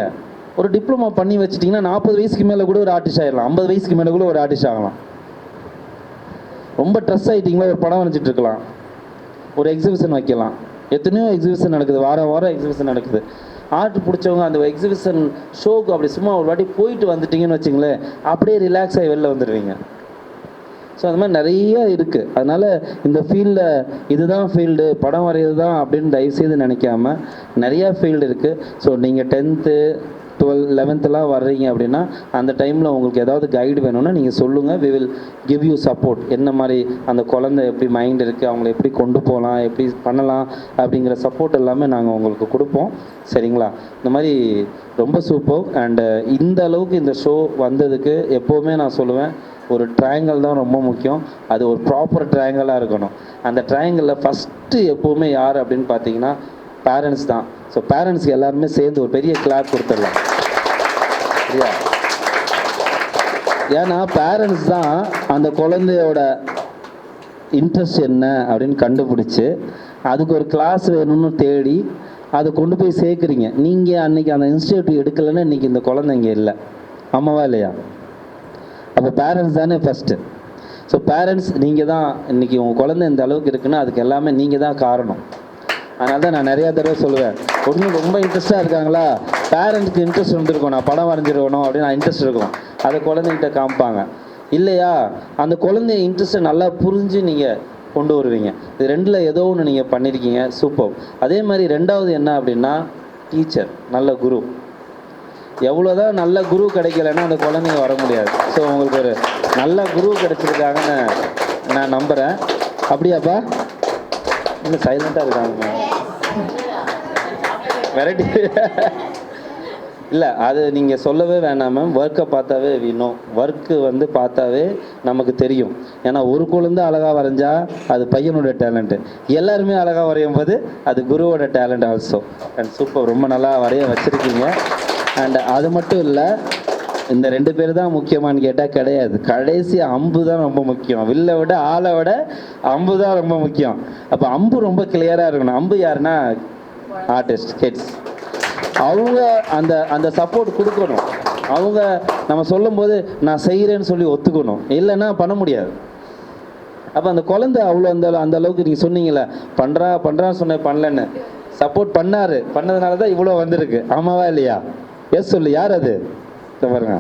ஒரு டிப்ளமா பண்ணி வச்சிட்டிங்கன்னா 40 வயசுக்கு மேலே கூட ஒரு ஆர்டிஸ்ட் ஆகிடலாம், 50 வயசுக்கு மேலே கூட ஒரு ஆர்டிஸ்ட் ஆகலாம். ரொம்ப ட்ரெஸ் ஆகிட்டிங்களா, ஒரு படம் வரைஞ்சிட்டு இருக்கலாம், ஒரு எக்ஸிபிஷன் வைக்கலாம். எத்தனையோ எக்ஸிபிஷன் நடக்குது, வாரம் வாரம் எக்ஸிபிஷன் நடக்குது. ஆர்ட் பிடிச்சவங்க அந்த எக்ஸிபிஷன் ஷோக்கு அப்படி சும்மா ஒரு வாட்டி போயிட்டு வந்துட்டிங்கன்னு வச்சுங்களேன், அப்படியே ரிலாக்ஸ் ஆகி வெளில வந்துடுவீங்க. ஸோ அது மாதிரி நிறைய இருக்குது. அதனால் இந்த ஃபீல்டில் இதுதான் ஃபீல்டு, படம் வரைகிறது தான் அப்படின்னு தயவுசெய்து நினைக்காம நிறையா ஃபீல்டு இருக்குது. ஸோ நீங்கள் 10th 12th 11th வர்றீங்க அப்படின்னா அந்த டைமில் உங்களுக்கு ஏதாவது கைடு வேணும்னா நீங்கள் சொல்லுங்கள். We will give you support. என்ன மாதிரி அந்த குழந்தை எப்படி மைண்ட் இருக்குது, அவங்கள எப்படி கொண்டு போகலாம், எப்படி பண்ணலாம் அப்படிங்கிற சப்போர்ட் எல்லாமே நாங்கள் உங்களுக்கு கொடுப்போம். சரிங்களா? இந்த மாதிரி ரொம்ப சூப்பர். அண்டு இந்த அளவுக்கு இந்த ஷோ வந்ததுக்கு எப்போவுமே நான் சொல்லுவேன், ஒரு ட்ரையாங்கிள் தான் ரொம்ப முக்கியம். அது ஒரு ப்ராப்பர் ட்ரையாங்கிளாக இருக்கணும். அந்த ட்ரையாங்கிளில் ஃபஸ்ட்டு எப்போவுமே யார் அப்படின்னு பார்த்தீங்கன்னா பேரண்ட்ஸ் தான். ஸோ பேரண்ட்ஸ்க்கு எல்லாருமே சேர்ந்து ஒரு பெரிய கிளாப் கொடுத்துடலாம், சரியா? ஏன்னா பேரண்ட்ஸ் தான் அந்த குழந்தையோட இன்ட்ரெஸ்ட் என்ன அப்படின்னு கண்டுபிடிச்சி அதுக்கு ஒரு கிளாஸ் வேணும்னு தேடி அதை கொண்டு போய் சேர்க்குறீங்க. நீங்கள் அன்றைக்கி அந்த இன்ஸ்டியூட் எடுக்கலைன்னா இன்றைக்கி இந்த குழந்தை இங்கே இல்லை. ஆமாவா இல்லையா? அப்போ பேரண்ட்ஸ் தானே ஃபஸ்ட்டு. ஸோ பேரண்ட்ஸ் நீங்கள் தான் இன்றைக்கி உங்கள் குழந்தை இந்த அளவுக்கு இருக்குன்னா அதுக்கு எல்லாமே நீங்கள் தான் காரணம். அதனால தான் நான் நிறையா தடவை சொல்லுவேன், ஒன்றும் ரொம்ப இன்ட்ரெஸ்ட்டாக இருக்காங்களா, பேரண்ட்ஸ்க்கு இன்ட்ரெஸ்ட் வந்துருக்கும், நான் படம் வரைஞ்சிருக்கணும் அப்படின்னு நான் இன்ட்ரெஸ்ட் இருக்கும், அதை குழந்தைகிட்ட காமிப்பாங்க. இல்லையா, அந்த குழந்தைய இன்ட்ரெஸ்ட்டை நல்லா புரிஞ்சு நீங்கள் கொண்டு வருவீங்க. இது ரெண்டில் ஏதோ ஒன்று நீங்கள் பண்ணியிருக்கீங்க, சூப்பர். அதே மாதிரி ரெண்டாவது என்ன அப்படின்னா டீச்சர், நல்ல குரு. எவ்வளோதான் நல்ல குரு கிடைக்கலன்னா அந்த குழந்தைங்க வர முடியாது. ஸோ உங்களுக்கு ஒரு நல்ல குரு கிடைச்சிருக்காங்கன்னு நான் நம்புகிறேன். அப்படியாப்பா? இன்னும் சைலண்ட்டாக இருக்காங்க, வெரைட்டி இல்லை. அது நீங்கள் சொல்லவே வேணாம் மேம். ஒர்க்கை பார்த்தாவே வீணும், ஒர்க்கு வந்து பார்த்தாவே நமக்கு தெரியும். ஏன்னா ஒரு குழந்தை அழகாக வரைஞ்சா அது பையனோட டேலண்ட்டு, எல்லாருமே அழகாக வரையும் போது அது குருவோட டேலண்ட் ஆல்சோ. அண்ட் சூப்பர், ரொம்ப நல்லா வரைய வச்சுருக்கீங்க. அண்ட் அது மட்டும் இல்லை, இந்த 2 பேர் தான் முக்கியமானு கேட்டால் கிடையாது. கடைசி அம்பு தான் ரொம்ப முக்கியம். வில்லை விட ஆளை விட அம்பு தான் ரொம்ப முக்கியம். அப்போ அம்பு ரொம்ப கிளியராக இருக்கணும். அம்பு யாருன்னா ஆர்டிஸ்ட், கிட்ஸ். அவங்க அந்த சப்போர்ட் கொடுக்கணும். அவங்க நம்ம சொல்லும்போது நான் செய்கிறேன்னு சொல்லி ஒத்துக்கணும், இல்லைன்னா பண்ண முடியாது. அப்போ அந்த குழந்தை அவ்வளோ அந்த அளவுக்கு நீங்கள் சொன்னீங்களே, பண்ணுறான்னு சொன்னேன், பண்ணலன்னு சப்போர்ட் பண்ணதுனால தான் இவ்வளோ வந்திருக்கு. ஆமாவா இல்லையா? எஸ் சொல்லு, யார் அது பாருங்க.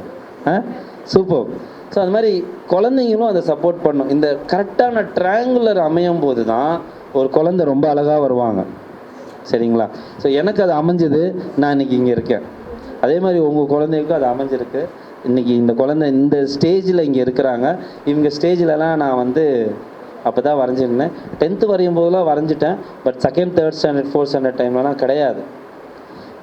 சூப்பர். ஸோ அது மாதிரி குழந்தைங்களும் அதை சப்போர்ட் பண்ணும். இந்த கரெக்டான ட்ரையாங்குலர் அமையும் போது தான் ஒரு குழந்தை ரொம்ப அழகாக வருவாங்க. சரிங்களா? ஸோ எனக்கு அது அமைஞ்சது, நான் இன்னைக்கு இங்கே இருக்கேன். அதே மாதிரி உங்கள் குழந்தைகளுக்கும் அது அமைஞ்சிருக்கு. இன்றைக்கி இந்த குழந்தை இந்த ஸ்டேஜில் இங்கே இருக்கிறாங்க. இவங்க ஸ்டேஜிலலாம் நான் வந்து அப்போ தான் வரைஞ்சிருந்தேன். 10th வரையும் போதெல்லாம் வரைஞ்சிட்டேன். But 2nd 3rd standard 4th standard டைம்லலாம் கிடையாது.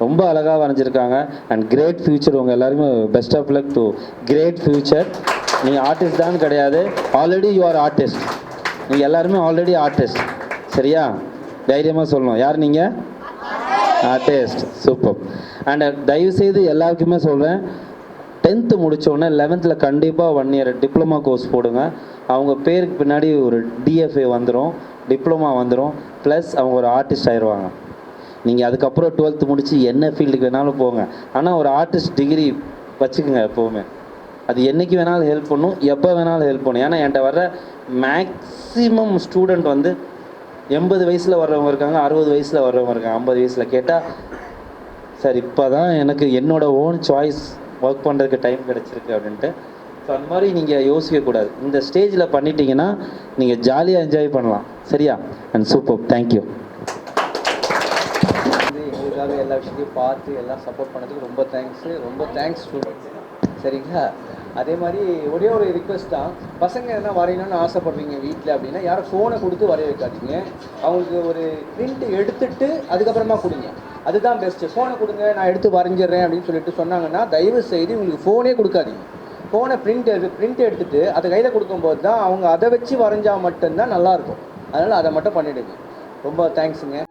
ரொம்ப அழகாக வரைஞ்சிருக்காங்க. And great future. உங்கள் எல்லாருமே best of luck to great future. நீங்கள் ஆர்டிஸ்ட் தான் கிடையாது, ஆல்ரெடி யூ ஆர் ஆர்டிஸ்ட். நீங்கள் எல்லாருமே ஆல்ரெடி ஆர்டிஸ்ட். சரியா? தைரியமாக சொல்லணும். யார் நீங்கள்? ஆர்டிஸ்ட். சூப்பர். அண்ட் தயவுசெய்து எல்லாருக்குமே சொல்கிறேன், 10th முடித்தோடனே 11th கண்டிப்பாக 1 year டிப்ளமா கோர்ஸ் போடுங்க. அவங்க பேருக்கு பின்னாடி ஒரு டிஎஃப்ஏ வந்துடும், டிப்ளமா வந்துடும், ப்ளஸ் அவங்க ஒரு ஆர்டிஸ்ட் ஆயிடுவாங்க. நீங்கள் அதுக்கப்புறம் 12th முடித்து என்ன ஃபீல்டுக்கு வேணாலும் போங்க. ஆனால் ஒரு ஆர்டிஸ்ட் டிகிரி வச்சுக்கோங்க எப்போவுமே. அது என்றைக்கு வேணாலும் ஹெல்ப் பண்ணும், எப்போ வேணாலும் ஹெல்ப் பண்ணும். ஏன்னா என்கிட்ட வர்ற மேக்ஸிமம் ஸ்டூடெண்ட் வந்து 80 வயசில் வர்றவங்க இருக்காங்க, 60 வயசில் வர்றவங்க இருக்காங்க, 50 வயசில். கேட்டால் சார் இப்போ தான் எனக்கு என்னோடய ஓன் சாய்ஸ் ஒர்க் பண்ணுறதுக்கு டைம் கிடச்சிருக்கு அப்படின்ட்டு. ஸோ அந்த மாதிரி நீங்கள் யோசிக்கக்கூடாது. இந்த ஸ்டேஜில் பண்ணிட்டீங்கன்னா நீங்கள் ஜாலியாக என்ஜாய் பண்ணலாம். சரியா? And super. தேங்க்யூ. எங்களுக்காக எல்லா விஷயத்தையும் பார்த்து எல்லாம் சப்போர்ட் பண்ணதுக்கு ரொம்ப தேங்க்ஸ் ஸ்டூடெண்ட்ஸ். சரிங்களா? அதே மாதிரி ஒரே ஒரு ரிக்வெஸ்ட் தான், பசங்க என்ன வரையணும்னு ஆசைப்படுறீங்க வீட்டில் அப்படின்னா யாரும் ஃபோனை கொடுத்து வரைய வைக்காதீங்க. அவங்களுக்கு ஒரு பிரிண்ட் எடுத்துட்டு அதுக்கப்புறமா கொடுங்க. அதுதான் பெஸ்ட்டு. ஃபோனை கொடுங்க, நான் எடுத்து வரைஞ்சிடுறேன் அப்படின்னு சொல்லிட்டு சொன்னாங்கன்னா தயவு செய்து உங்களுக்கு ஃபோனே கொடுக்காதீங்க. ஃபோனை பிரிண்ட் எடுத்துகிட்டு அதை கையில் கொடுக்கும்போது தான் அவங்க அதை வச்சு வரைஞ்சால் மட்டும்தான் நல்லாயிருக்கும். அதனால் அதை மட்டும் பண்ணிவிடுங்க. ரொம்ப தேங்க்ஸுங்க.